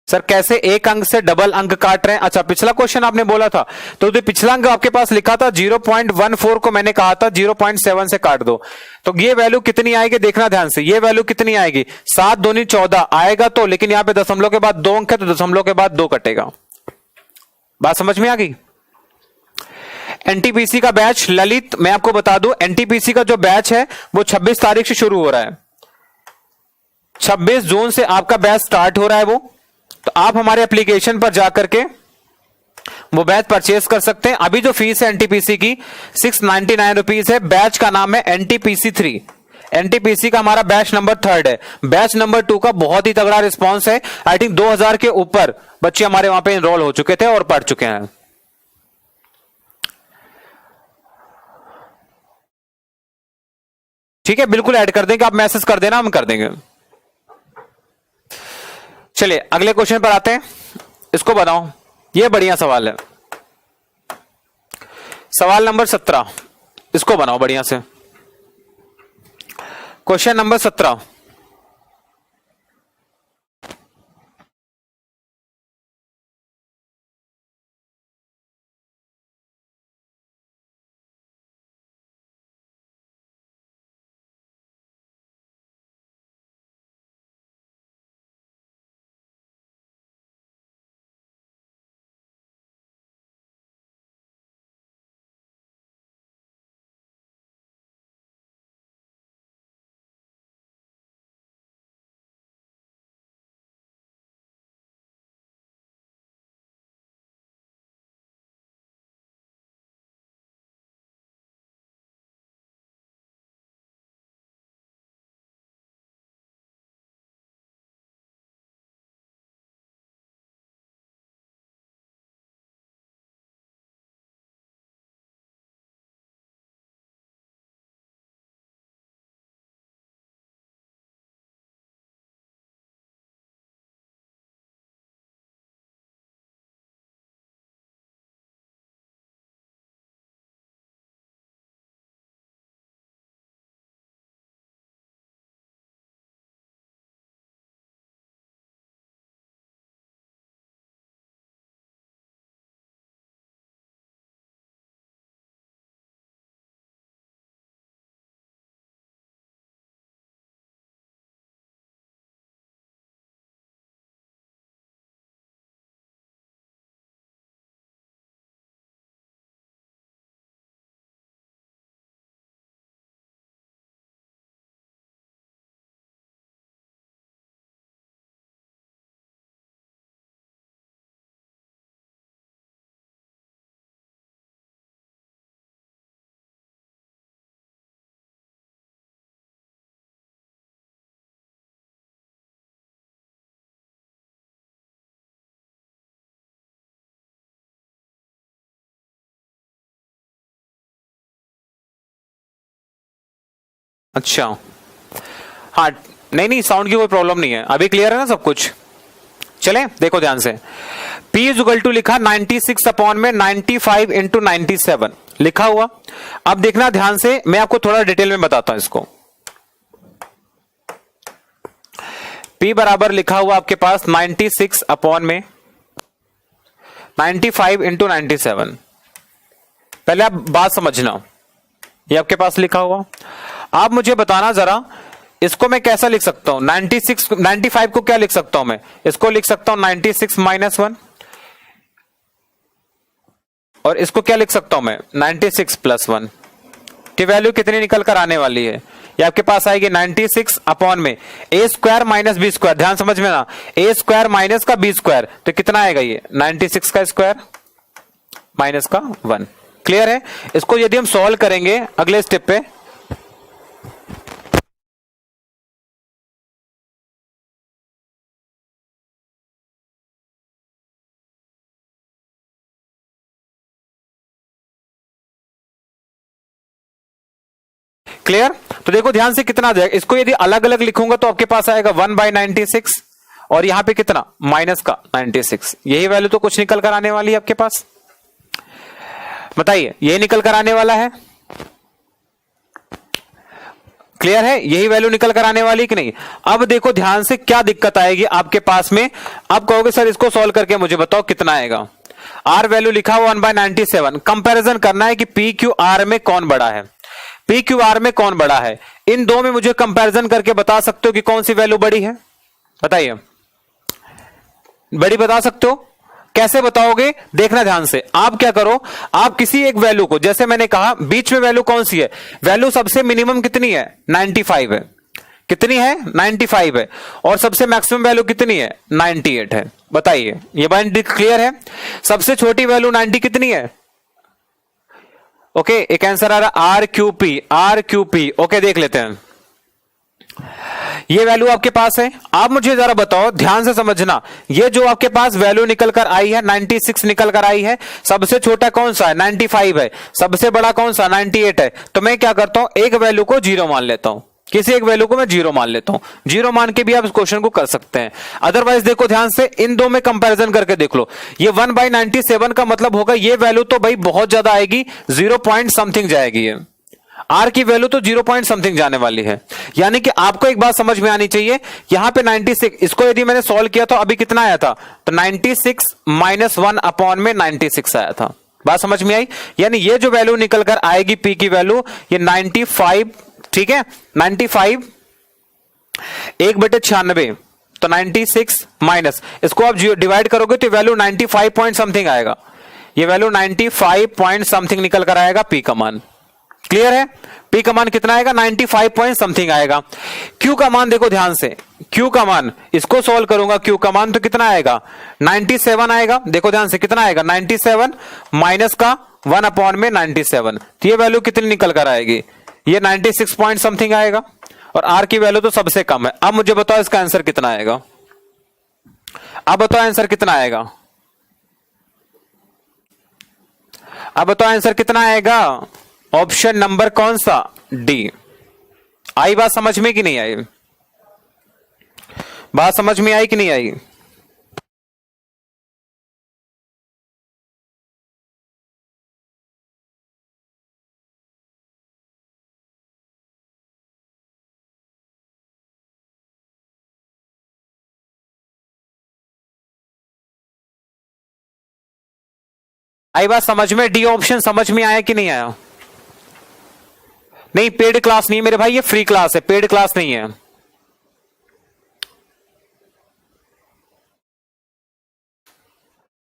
सर कैसे एक अंक से डबल अंक काट रहे हैं? अच्छा, पिछला क्वेश्चन आपने बोला था, तो पिछला अंक आपके पास लिखा था 0.14 को मैंने कहा था 0.7 से काट दो, तो ये वैल्यू कितनी आएगी देखना ध्यान से, ये वैल्यू कितनी आएगी 7 दूनी 14 आएगा, तो लेकिन यहां पे दशमलव के बाद 2 अंक है, तो दशमलव के बाद 2 कटेगा। बात समझ में आ गई? एनटीपीसी का बैच ललित, मैं आपको बता दूं, एनटीपीसी का जो बैच है वो 26 तारीख से शुरू हो रहा है, 26 जून से आपका बैच स्टार्ट हो रहा है वो, तो आप हमारे एप्लीकेशन पर जाकर के वो बैच परचेज कर सकते हैं। अभी जो फीस है एनटीपीसी की 699 रुपीज है, बैच का नाम है एनटीपीसी 3, एनटीपीसी का हमारा बैच नंबर 3 है। बैच नंबर 2 का बहुत ही तगड़ा रिस्पांस है, आई थिंक 2000 के ऊपर बच्चे हमारे वहां पे एनरोल हो चुके थे और पढ़ चुके हैं। ठीक है, बिल्कुल ऐड कर देंगे, आप मैसेज कर देना, हम कर देंगे। चलिए अगले क्वेश्चन पर आते हैं, इसको बताओ, ये बढ़िया सवाल है, सवाल नंबर 17, इसको बनाओ बढ़िया से। क्वेश्चन नंबर 17, अच्छा, हाँ, नहीं साउंड की कोई प्रॉब्लम नहीं है, अभी क्लियर है ना सब कुछ। चले देखो ध्यान से, P इज इक्वल टू लिखा 96 अपॉन में 95 इंटू 97 लिखा हुआ। अब देखना ध्यान से, मैं आपको थोड़ा डिटेल में बताता हूं इसको। P बराबर लिखा हुआ आपके पास 96 अपॉन में 95 इंटू 97। पहले आप बात समझना, ये आपके पास लिखा हुआ, आप मुझे बताना जरा इसको मैं कैसा लिख सकता हूं। 95 को क्या लिख सकता हूं मैं, इसको लिख सकता हूं 96 माइनस 1, और इसको क्या लिख सकता हूं मैं 96 प्लस 1 की वैल्यू कितनी निकल कर आने वाली है, ये आपके पास आएगी 96 अपॉन में ए स्क्वायर माइनस बी स्क्वायर। ध्यान समझ में ना, ए स्क्वायर माइनस का बी स्क्वायर, तो कितना आएगा ये 96 का स्क्वायर माइनस का 1। क्लियर है? इसको यदि हम सॉल्व करेंगे अगले स्टेप पे, क्लियर? तो देखो ध्यान से कितना आ जाएगा, इसको यदि अलग अलग लिखूंगा तो आपके पास आएगा 1/96 और यहां पे कितना माइनस का 96। यही वैल्यू तो कुछ निकल कर आने वाली है आपके पास, बताइए, यही निकल कर आने वाला है। क्लियर है? यही वैल्यू निकल कर आने वाली कि नहीं। अब देखो ध्यान से क्या दिक्कत आएगी आपके पास में, अब कहोगे सर इसको सॉल्व करके मुझे बताओ कितना आएगा। आर वैल्यू लिखा हुआ 1/97, कंपैरिजन करना है कि पी क्यू आर में कौन बड़ा है, पी क्यू आर में कौन बड़ा है। इन दो में मुझे कंपैरिजन करके बता सकते हो कि कौन सी वैल्यू बड़ी है, बताइए, बड़ी बता सकते हो? कैसे बताओगे, देखना ध्यान से। आप क्या करो, आप किसी एक वैल्यू को, जैसे मैंने कहा बीच में वैल्यू कौन सी है, वैल्यू सबसे मिनिमम कितनी है 95 है, कितनी है 95 है, और सबसे मैक्सिमम वैल्यू कितनी है 98 है। बताइए, ये बात क्लियर है? सबसे छोटी वैल्यू 90 कितनी है, ओके, एक आंसर आ रहा आर क्यू पी। ओके, देख लेते हैं, ये वैल्यू आपके पास है। आप मुझे जरा बताओ, ध्यान से समझना, ये जो आपके पास वैल्यू निकल कर आई है 96 निकल कर आई है, सबसे छोटा कौन सा है 95 है, सबसे बड़ा कौन सा 98 है। तो मैं क्या करता हूं, एक वैल्यू को 0 मान लेता हूं, किसी एक वैल्यू को मैं 0 मान लेता हूं, 0 मान के भी आप इस क्वेश्चन को कर सकते हैं। अदरवाइज देखो ध्यान से, इन दो में कंपैरिजन करके देख लो, ये 1/97 का मतलब होगा ये वैल्यू तो भाई बहुत ज्यादा आएगी, 0 पॉइंट समथिंग जाएगी, ये आर की वैल्यू तो 0 पॉइंट समथिंग जाने वाली है। यानी कि आपको एक बात समझ में आनी चाहिए, यहां पे 96, इसको यदि मैंने सॉल्व किया तो अभी कितना आया था, तो 96 माइनस 1 अपॉन में 96 आया था। बात समझ में आई? यानी ये जो वैल्यू निकल कर आएगी पी की वैल्यू, ये 95, ठीक है, 95 1/96, तो 96 माइनस, इसको आप डिवाइड करोगे तो वैल्यू 95 पॉइंट समथिंग आएगा, ये वैल्यू 95 पॉइंट समथिंग निकल कर आएगा पी का मान। क्लियर है? पी का मान कितना आएगा 95 पॉइंट समथिंग आएगा। क्यू का मान देखो ध्यान से, क्यू का मान, इसको सॉल्व करूंगा, क्यू का मान तो कितना आएगा 97 आएगा। देखो ध्यान से कितना आएगा 97 माइनस का 1 अपॉन में 97, तो ये वैल्यू कितनी निकल कर आएगी, ये 96 पॉइंट समथिंग आएगा, और आर की वैल्यू तो सबसे कम है। अब मुझे बताओ इसका आंसर कितना आएगा, अब बताओ आंसर कितना आएगा, अब बताओ आंसर कितना आएगा। ऑप्शन नंबर कौन सा, डी। आई बात समझ में कि नहीं आई, बात समझ में आई कि नहीं आई? आई बात समझ में, डी ऑप्शन समझ में आया कि नहीं आया? नहीं, पेड क्लास नहीं मेरे भाई, ये फ्री क्लास है, पेड क्लास नहीं है।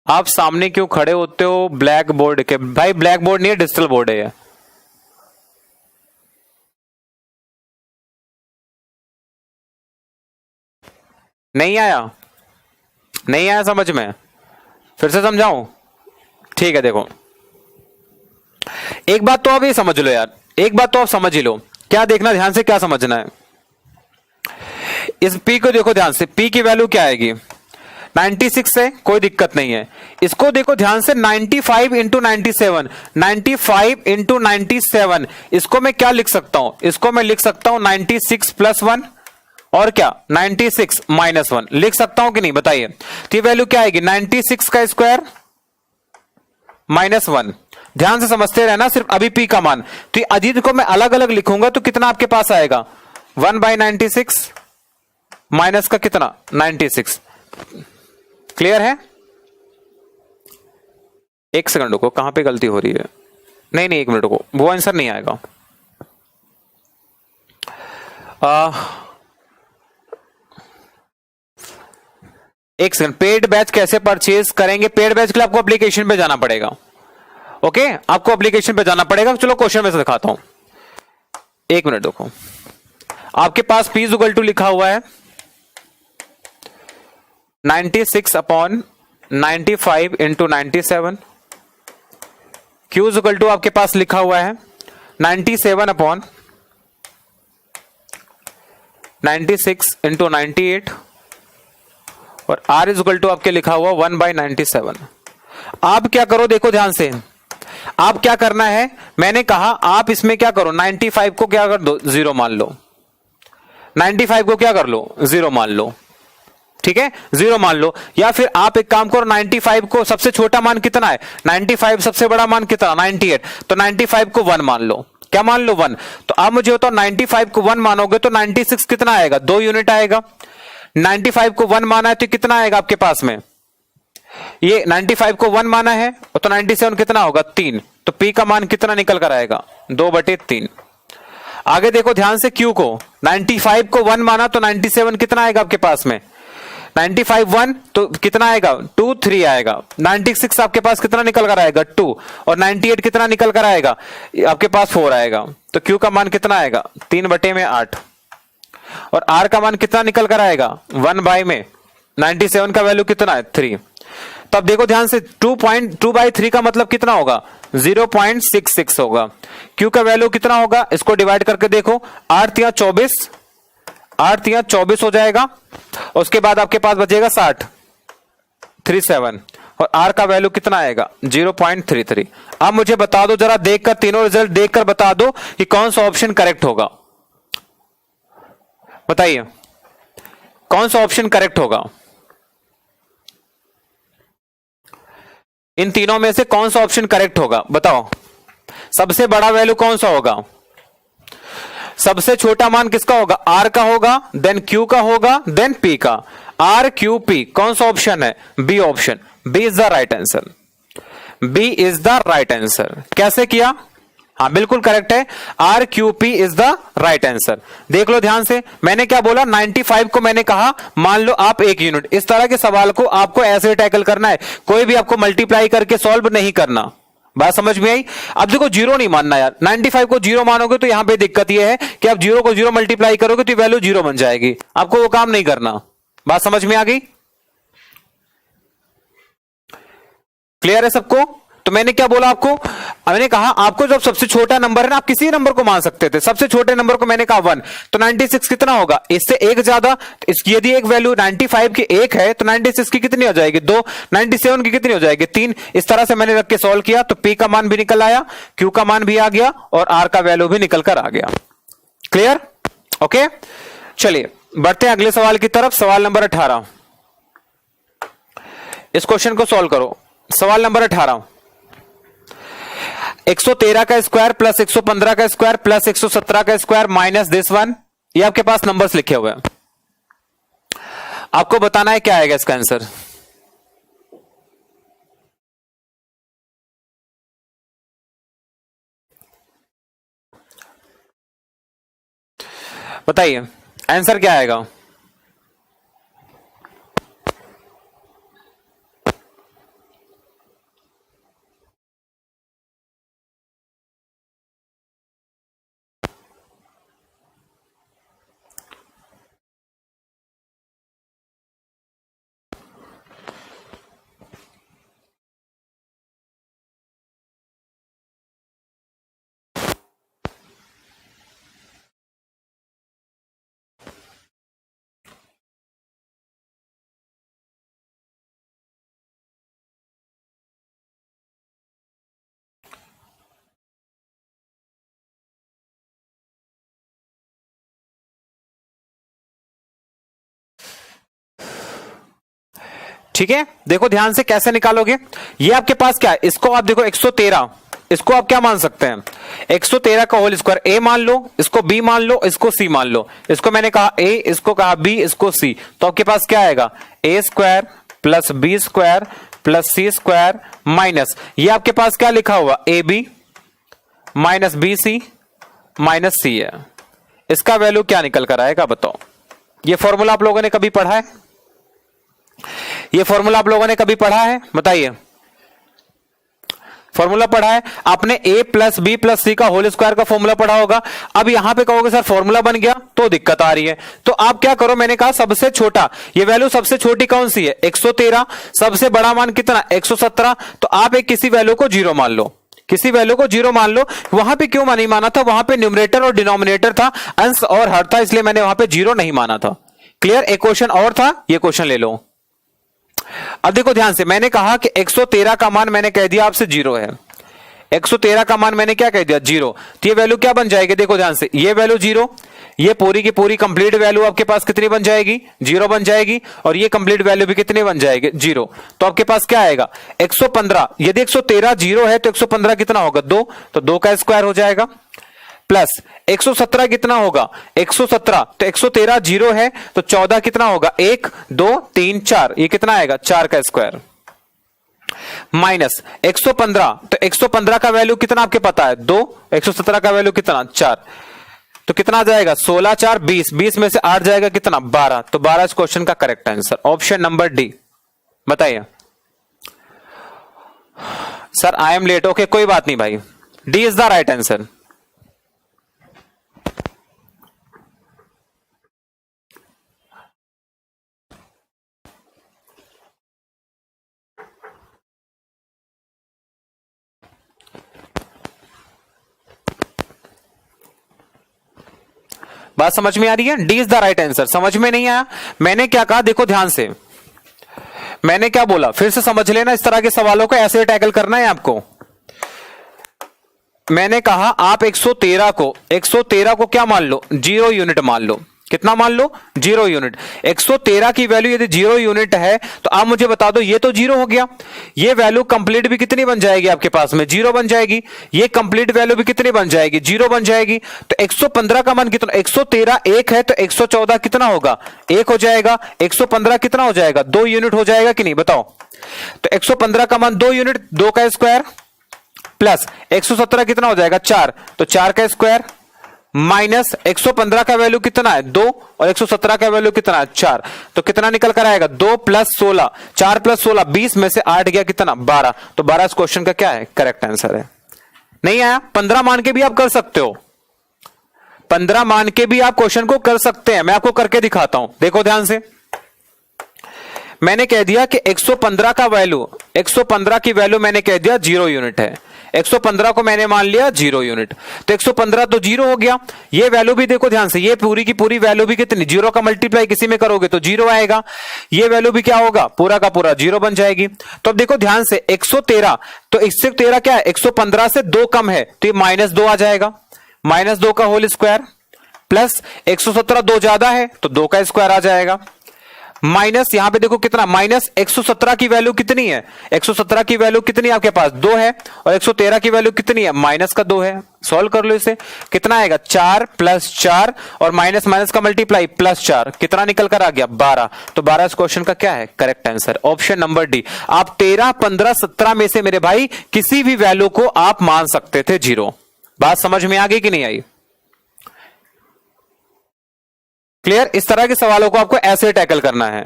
आप सामने क्यों खड़े होते हो ब्लैक बोर्ड के? भाई ब्लैक बोर्ड नहीं है, डिजिटल बोर्ड है ये। नहीं आया, नहीं आया समझ में? फिर से समझाऊं? ठीक है, देखो एक बात तो आप ये समझ लो यार, एक बात तो आप समझ ही लो, क्या देखना ध्यान से, क्या समझना है। इस पी को देखो ध्यान से, पी की वैल्यू क्या आएगी 96 है, कोई दिक्कत नहीं है। इसको देखो ध्यान से, 95 इंटू 97, 95 इंटू 97, इसको मैं क्या लिख सकता हूं? इसको मैं लिख सकता हूं 96 प्लस 1 और क्या 96 माइनस 1, लिख सकता हूं कि नहीं बताइए। तो ये वैल्यू क्या आएगी? 96 का स्क्वायर माइनस 1। ध्यान से समझते रहना, सिर्फ अभी पी का मान। तो ये अजीत को मैं अलग अलग लिखूंगा तो कितना आपके पास आएगा? 1/96 माइनस का कितना 96। क्लियर है? एक सेकंड रुको, कहां पे गलती हो रही है? नहीं नहीं, एक मिनट रुको, वो आंसर नहीं आएगा। एक सेकंड, पेड बैच कैसे परचेज करेंगे? पेड बैच के लिए आपको एप्लीकेशन पे जाना पड़ेगा। ओके, आपको एप्लीकेशन पे जाना पड़ेगा। चलो क्वेश्चन में से दिखाता हूं, एक मिनट देखो। आपके पास P इक्वल टू लिखा हुआ है 96 upon 95 into 97। Q equal to आपके पास लिखा हुआ है 97 अपॉन 96 इंटू 98 और R इक्वल टू आपके लिखा हुआ 1/97। आप क्या करो, देखो ध्यान से, आप क्या करना है, मैंने कहा आप इसमें क्या करो, 95 को क्या कर दो, 0 मान लो। 95 को क्या कर लो, 0 मान लो। ठीक है, 0 मान लो। या फिर आप एक काम करो, 95 को सबसे छोटा मान कितना है, 95 सबसे बड़ा मान कितना 98, तो 95 को 1 मान लो। क्या मान लो? 1। तो अब मुझे बताओ 95 को 1 मानोगे तो 96 कितना आएगा? 2 यूनिट आएगा। 95 को 1 माना है तो कितना आएगा आपके पास में? ये 95 को 1 माना है तो 97 कितना होगा? 3। तो P का मान कितना निकल कर आएगा? 2/3। आगे देखो ध्यान से, Q को 95 को 1 माना तो 97 कितना आएगा आपके पास में? 95 1 तो कितना आएगा? 2 3 आएगा। 96 आपके पास कितना निकल कर आएगा? 2। और 98 कितना निकल कर आएगा? आपके पास 4 आएगा। तो Q का मान कितना आएगा? 3/8। और R का मान कितना निकल कर आएगा? 1/97 का वैल्यू कितना है? 3। तब देखो ध्यान से, 2/3 का मतलब कितना होगा? 0.66 होगा। Q का वैल्यू कितना होगा? इसको डिवाइड करके देखो, 8 या 24, 8 या 24 हो जाएगा। उसके बाद आपके पास बचेगा 60, 37 और R का वैल्यू कितना आएगा? 0.33। अब मुझे बता दो जरा, देखकर, तीनों रिजल्ट देखकर बता दो कि कौन सा ऑप्शन करेक्ट होगा। बताइए कौन सा ऑप्शन करेक्ट होगा? इन तीनों में से कौन सा ऑप्शन करेक्ट होगा बताओ? सबसे बड़ा वैल्यू कौन सा होगा? सबसे छोटा मान किसका होगा? R का होगा, देन Q का होगा, देन P का। R Q P कौन सा ऑप्शन है? B option. B is the right answer. B is the right answer. कैसे किया? हाँ बिल्कुल करेक्ट है। R Q P is the right answer. देख लो ध्यान से, मैंने क्या बोला? 95 को मैंने कहा मान लो आप 1 यूनिट। इस तरह के सवाल को आपको ऐसे टैकल करना है, कोई भी आपको मल्टीप्लाई करके सॉल्व नहीं करना। बात समझ में आई? अब देखो 0 नहीं मानना यार। 95 को 0 मानोगे तो यहां पे दिक्कत यह है कि आप 0 को 0 मल्टीप्लाई करोगे तो वैल्यू 0 बन जाएगी। आपको वो काम नहीं करना। बात समझ में आ गई? क्लियर है सबको? तो मैंने क्या बोला आपको? मैंने कहा आपको जब सबसे छोटा नंबर है ना, आप किसी नंबर को मान सकते थे। सबसे छोटे नंबर को मैंने कहा 1, तो 96 कितना होगा? इससे एक ज्यादा। यदि एक वैल्यू 95 की 1 है तो 96 की कितनी हो जाएगी? 2। 97 की कितनी हो जाएगी? 3। इस तरह से मैंने रख के सॉल्व किया तो P का मान भी निकल आया, Q का मान भी आ गया और R का वैल्यू भी निकल कर आ गया। क्लियर? ओके, चलिए बढ़ते हैं अगले सवाल की तरफ। सवाल नंबर 18, इस क्वेश्चन को सॉल्व करो। सवाल नंबर 18, 113 का स्क्वायर प्लस 115 का स्क्वायर प्लस 117 का स्क्वायर माइनस दिस वन। ये आपके पास नंबर्स लिखे हुए हैं, आपको बताना है क्या आएगा इसका आंसर। बताइए आंसर क्या आएगा? ठीक है, देखो ध्यान से कैसे निकालोगे। ये आपके पास क्या है, इसको आप देखो 113, इसको आप क्या मान सकते हैं 113 का होल स्क्वायर, ए मान लो, इसको बी मान लो, इसको सी मान लो। इसको मैंने कहा ए, इसको कहा बी, इसको सी, तो आपके पास क्या आएगा A square plus B square plus C square minus ये आपके पास क्या लिखा हुआ A B minus B C minus C है। इसका वैल्यू क्या निकल कर आएगा बताओ। ये फॉर्मूला आप लोगों ने कभी पढ़ा है, ये फॉर्मूला आप लोगों ने कभी पढ़ा है बताइए, फॉर्मूला पढ़ा है आपने, ए प्लस बी प्लस सी का होल स्क्वायर का फॉर्मूला पढ़ा होगा। अब यहां पे कहोगे सर फॉर्मूला बन गया तो दिक्कत आ रही है, तो आप क्या करो, मैंने कहा सबसे छोटा, ये वैल्यू सबसे छोटी कौन सी है 113, सबसे बड़ा मान कितना 117, तो आप एक किसी वैल्यू को जीरो मान लो, किसी वैल्यू को जीरो मान लो। वहां पे क्यों नहीं माना था, वहां पे न्यूमरेटर और डिनोमिनेटर था, अंश और हर था, इसलिए मैंने वहां पे जीरो नहीं माना था। क्लियर, एक क्वेश्चन और था, ये क्वेश्चन ले लो। अब देखो ध्यान से, मैंने कहा कि 113 का मान मैंने कह दिया आपसे जीरो है, 113 का मान मैंने क्या कह दिया जीरो, तो ये वैल्यू क्या बन जाएगी, देखो ध्यान से, ये वैल्यू जीरो, ये पूरी की पूरी कंप्लीट वैल्यू आपके पास कितनी बन जाएगी जीरो बन जाएगी, और ये कंप्लीट वैल्यू भी कितनी बन जाएगी जीरो। तो आपके पास क्या आएगा 115, यदि 113 जीरो है तो 115 कितना होगा 2, तो 2 का स्क्वायर हो जाएगा, प्लस 117 कितना होगा 117, तो 113 जीरो है तो 14 कितना होगा 1 2 3 4, ये कितना आएगा 4 का स्क्वायर, माइनस 115, तो 115 का वैल्यू कितना आपके पता है 2, 117 का वैल्यू कितना 4, तो कितना आ जाएगा 16 4 20, 20 में से 8 जाएगा कितना 12, तो 12 इस क्वेश्चन का correct answer option number D. बताइए sir I am late, okay कोई बात नहीं भाई, D is the right answer. बात समझ में आ रही है, D is the right answer. समझ में नहीं आया मैंने क्या कहा, देखो ध्यान से, मैंने क्या बोला फिर से समझ लेना, इस तरह के सवालों को ऐसे टैकल करना है आपको। मैंने कहा आप 113 को क्या मान लो जीरो यूनिट मान लो, कितना मान लो जीरो यूनिट। 113 की वैल्यू यदि जीरो यूनिट है तो आप मुझे बता दो, ये तो जीरो हो गया, ये वैल्यू कंप्लीट भी कितनी बन जाएगी आपके पास में जीरो बन जाएगी, ये कंप्लीट वैल्यू भी कितनी बन जाएगी जीरो बन जाएगी। तो 115 का मान कितना 113 एक है तो 114 कितना होगा 1 हो जाएगा, 115 कितना हो जाएगा 2 यूनिट हो जाएगा कि नहीं बताओ। तो 115 का मान 2 यूनिट, 2 का स्क्वायर प्लस 117 कितना हो जाएगा 4, तो 4 का स्क्वायर माइनस 115 का वैल्यू कितना है 2 और 117 का वैल्यू कितना है 4, तो कितना निकल कर आएगा 2 प्लस 16, 4 प्लस 16 20 में से 8 गया कितना 12, तो 12 इस क्वेश्चन का क्या है करेक्ट आंसर है। नहीं आया 15 मान के भी आप कर सकते हो, 15 मान के भी आप क्वेश्चन को कर सकते हैं, मैं आपको करके दिखाता हूं। देखो ध्यान से, मैंने कह दिया कि 115 का वैल्यू 115 की वैल्यू मैंने कह दिया जीरो यूनिट है, 115 को मैंने मान लिया जीरो यूनिट, तो 115 तो जीरो हो गया। ये वैल्यू भी देखो ध्यान से, ये पूरी की पूरी वैल्यू भी कितनी जीरो का मल्टीप्लाई किसी में करोगे तो जीरो आएगा, ये वैल्यू भी क्या होगा पूरा का पूरा जीरो बन जाएगी। तो अब देखो ध्यान से 113, तो 113 क्या है 115 से 2 कम है तो ये -2 आ जाएगा, -2 का होल स्क्वायर प्लस 117 2 ज्यादा है तो 2 का स्क्वायर आ जाएगा, माइनस यहां पे देखो कितना माइनस 117 की वैल्यू कितनी है 117 की वैल्यू कितनी आपके पास 2 है और 113 की वैल्यू कितनी है माइनस का 2 है। सॉल्व कर लो इसे, कितना आएगा 4 प्लस 4 और माइनस माइनस का मल्टीप्लाई प्लस 4, कितना निकल कर आ गया 12, तो 12 इस क्वेश्चन का क्या है correct answer option number D. आप 13 15 17 में से मेरे भाई किसी भी वैल्यू को आप मान सकते थे जीरो। बात समझ में आ गई कि नहीं आई, क्लियर। इस तरह के सवालों को आपको ऐसे टैकल करना है।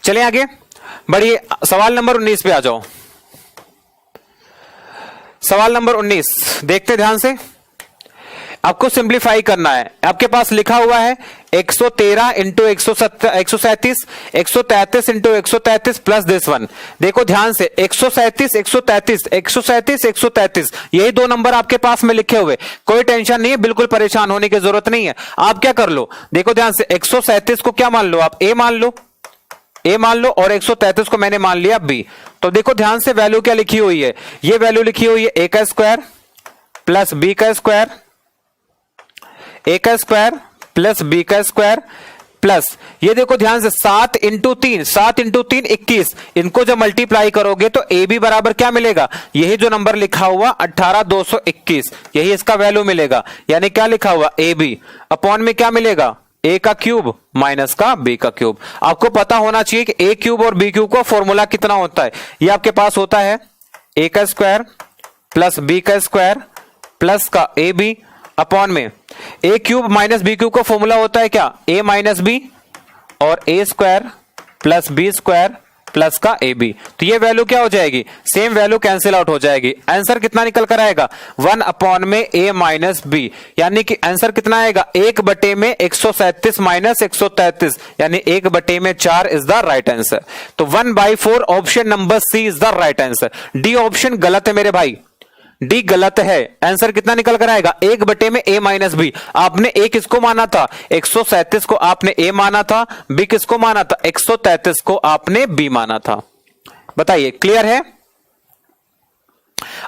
चलिए आगे बढ़िए, सवाल नंबर 19 पे आ जाओ। सवाल नंबर 19 देखते ध्यान से, आपको सिंप्लीफाई करना है। आपके पास लिखा हुआ है 113 into 137 133 into 133 plus this one. देखो ध्यान से 137 133 137 133 यही दो नंबर आपके पास में लिखे हुए, कोई टेंशन नहीं है, बिल्कुल परेशान होने की जरूरत नहीं है। आप क्या कर लो, देखो ध्यान से 137 को क्या मान लो आप ए मान लो, ए मान लो, और 133 को मैंने मान लिया बी। तो देखो ध्यान से वैल्यू क्या लिखी हुई है, ये वैल्यू लिखी हुई है ए का स्क्वायर प्लस बी का स्क्वायर, ए का स्क्वायर प्लस बी का स्क्वायर प्लस ये देखो ध्यान से 7 इंटू 3, 7 इंटू 3 21, इनको जब मल्टीप्लाई करोगे तो ए बी बराबर क्या मिलेगा, यही जो नंबर लिखा हुआ 18221, यही इसका वैल्यू मिलेगा। यानी क्या लिखा हुआ ए बी अपॉन में क्या मिलेगा, ए का क्यूब माइनस का बी का क्यूब। आपको पता होना चाहिए कि ए क्यूब और बी क्यूब का फॉर्मूला कितना होता है। ये आपके पास होता है ए का स्क्वायर प्लस बी का स्क्वायर प्लस का ए बी अपॉन में A cube minus B cube का फॉर्मूला होता है क्या, ए माइनस बी और A square plus B square plus का ए बी। तो ये वैल्यू क्या हो जाएगी, सेम वैल्यू कैंसिल आउट हो जाएगी। आंसर कितना निकल कर आएगा, 1 अपॉन में ए माइनस बी, यानी कि आंसर कितना आएगा, 1 में 137 माइनस 133, यानी 1 में 4 इज द राइट आंसर। तो 1/4 option number C is the right answer. D option गलत है मेरे भाई, डी गलत है। आंसर कितना निकल कर आएगा, 1 में ए माइनस बी। आपने ए किसको माना था, 137 को आपने ए माना था, बी किसको माना था, 133 को आपने बी माना था। बताइए क्लियर है,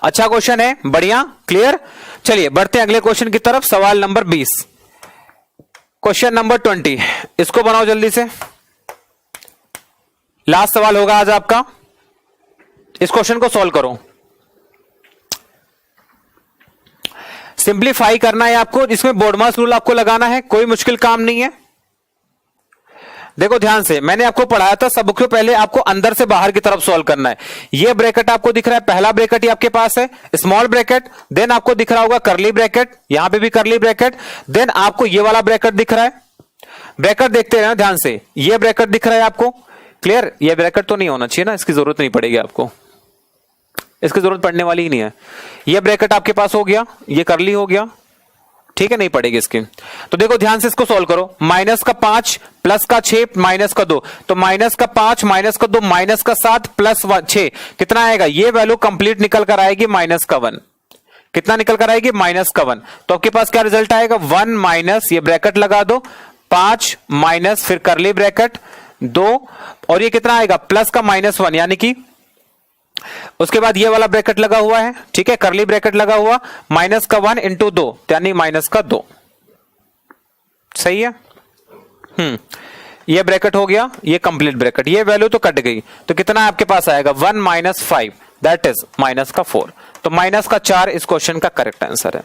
अच्छा क्वेश्चन है, बढ़िया क्लियर। चलिए बढ़ते हैं अगले क्वेश्चन की तरफ, सवाल नंबर 20, क्वेश्चन नंबर 20, इसको बनाओ जल्दी से, लास्ट सवाल होगा आज आपका। इस क्वेश्चन को सॉल्व करो, सिंप्लीफाई करना है आपको, इसमें बोर्डमास रूल आपको लगाना है, कोई मुश्किल काम नहीं है। देखो ध्यान से, मैंने आपको पढ़ाया था सबको पहले आपको अंदर से बाहर की तरफ सॉल्व करना है। ये ब्रैकेट आपको दिख रहा है, पहला ब्रैकेट ही आपके पास है स्मॉल ब्रैकेट, देन आपको दिख रहा होगा करली ब्रैकेट, यहां पे भी करली ब्रैकेट, देन आपको ये वाला ब्रैकेट दिख रहा है। ब्रैकेट देखते रहना ध्यान से, ये ब्रैकेट दिख रहा है आपको, क्लियर। ये ब्रैकेट तो नहीं होना चाहिए ना, इसकी जरूरत नहीं पड़ेगी आपको, इसकी जरूरत पड़ने वाली ही नहीं है। ये ब्रैकेट आपके पास हो गया, ये करली हो गया, ठीक है, नहीं पड़ेगी इसकी। तो देखो ध्यान से इसको सॉल्व करो, माइनस का 5 प्लस का 6 माइनस का 2, तो माइनस का 5 माइनस का 2 माइनस का 7 प्लस 6 कितना आएगा, ये वैल्यू कंप्लीट निकल कर आएगी माइनस का 1। कितना निकल कर आएगी, माइनस का 1। तो आपके पास क्या रिजल्ट आएगा, 1 माइनस, ये ब्रैकेट लगा दो, 5 माइनस फिर करली ब्रैकेट 2, और ये कितना आएगा प्लस का -1, यानी कि उसके बाद ये वाला ब्रैकेट लगा हुआ है, ठीक है, करली ब्रैकेट लगा हुआ, माइनस का 1 इंटू 2 यानी माइनस का 2, सही है। ये ब्रैकेट हो गया, ये कंप्लीट ब्रैकेट, ये वैल्यू तो कट गई, तो कितना आपके पास आएगा 1 माइनस 5 दैट इज माइनस का 4। तो माइनस का 4 इस क्वेश्चन का करेक्ट आंसर है,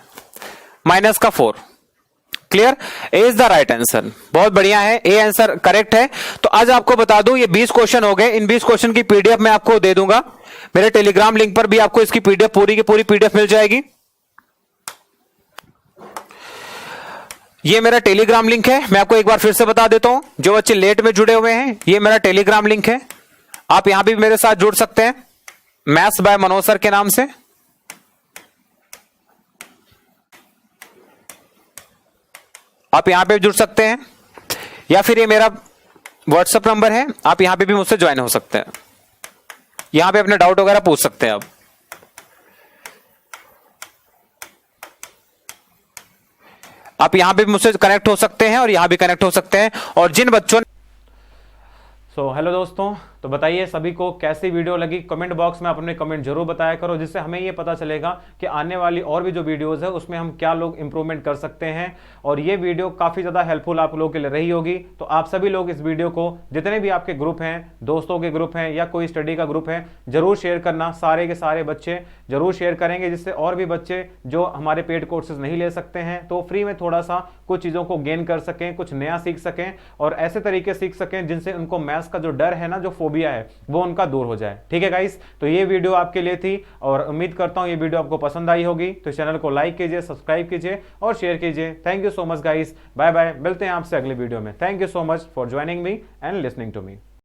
माइनस का 4, clear. A is the right answer, बहुत बढ़िया है, ए आंसर करेक्ट है। तो आज आपको बता दूं ये 20 क्वेश्चन हो गए, इन 20 क्वेश्चन की पीडीएफ मैं आपको दे दूंगा, मेरे टेलीग्राम लिंक पर भी आपको इसकी पीडीएफ पूरी की पूरी पीडीएफ मिल जाएगी। ये मेरा टेलीग्राम लिंक है, मैं आपको एक बार फिर से बता देता हूं, जो बच्चे लेट में जुड़े हुए हैं, ये मेरा टेलीग्राम लिंक है, आप यहां भी मेरे साथ जुड़ सकते हैं, मैथ्स बाय मनोज सर के नाम से। आप यहां पे जुड़ सकते हैं, या फिर ये मेरा व्हाट्सएप नंबर है, आप यहां पे भी मुझसे ज्वाइन हो सकते हैं, यहां पे अपने डाउट वगैरह पूछ सकते हैं। आप यहां पे भी मुझसे कनेक्ट हो सकते हैं और यहां भी कनेक्ट हो सकते हैं। और जिन बच्चों हेलो दोस्तों, तो बताइए सभी को कैसी वीडियो लगी, कमेंट बॉक्स में आप अपने कमेंट जरूर बताया करो, जिससे हमें ये पता चलेगा कि आने वाली और भी जो वीडियोस है उसमें हम क्या लोग इंप्रूवमेंट कर सकते हैं। और ये वीडियो काफ़ी ज़्यादा हेल्पफुल आप लोगों के लिए रही होगी। तो आप सभी लोग इस वीडियो को, जितने भी आपके ग्रुप हैं, दोस्तों के ग्रुप हैं या कोई स्टडी का ग्रुप है, जरूर शेयर करना, सारे के सारे बच्चे जरूर शेयर करेंगे, जिससे और भी बच्चे जो हमारे पेड कोर्सेज नहीं ले सकते हैं तो फ्री में थोड़ा सा कुछ चीज़ों को गेन कर सकें, कुछ नया सीख सकें और ऐसे तरीके सीख सकें जिनसे उनको मैथ्स का जो डर है ना, जो फोबिया है, वो उनका दूर हो जाए। ठीक है गाइस, तो ये वीडियो आपके लिए थी और उम्मीद करता हूं ये वीडियो आपको पसंद आई होगी। तो चैनल को लाइक कीजिए, सब्सक्राइब कीजिए और शेयर कीजिए। Thank you so much guys, bye bye, मिलते हैं आपसे अगले वीडियो में। Thank you so much for joining me and listening to me.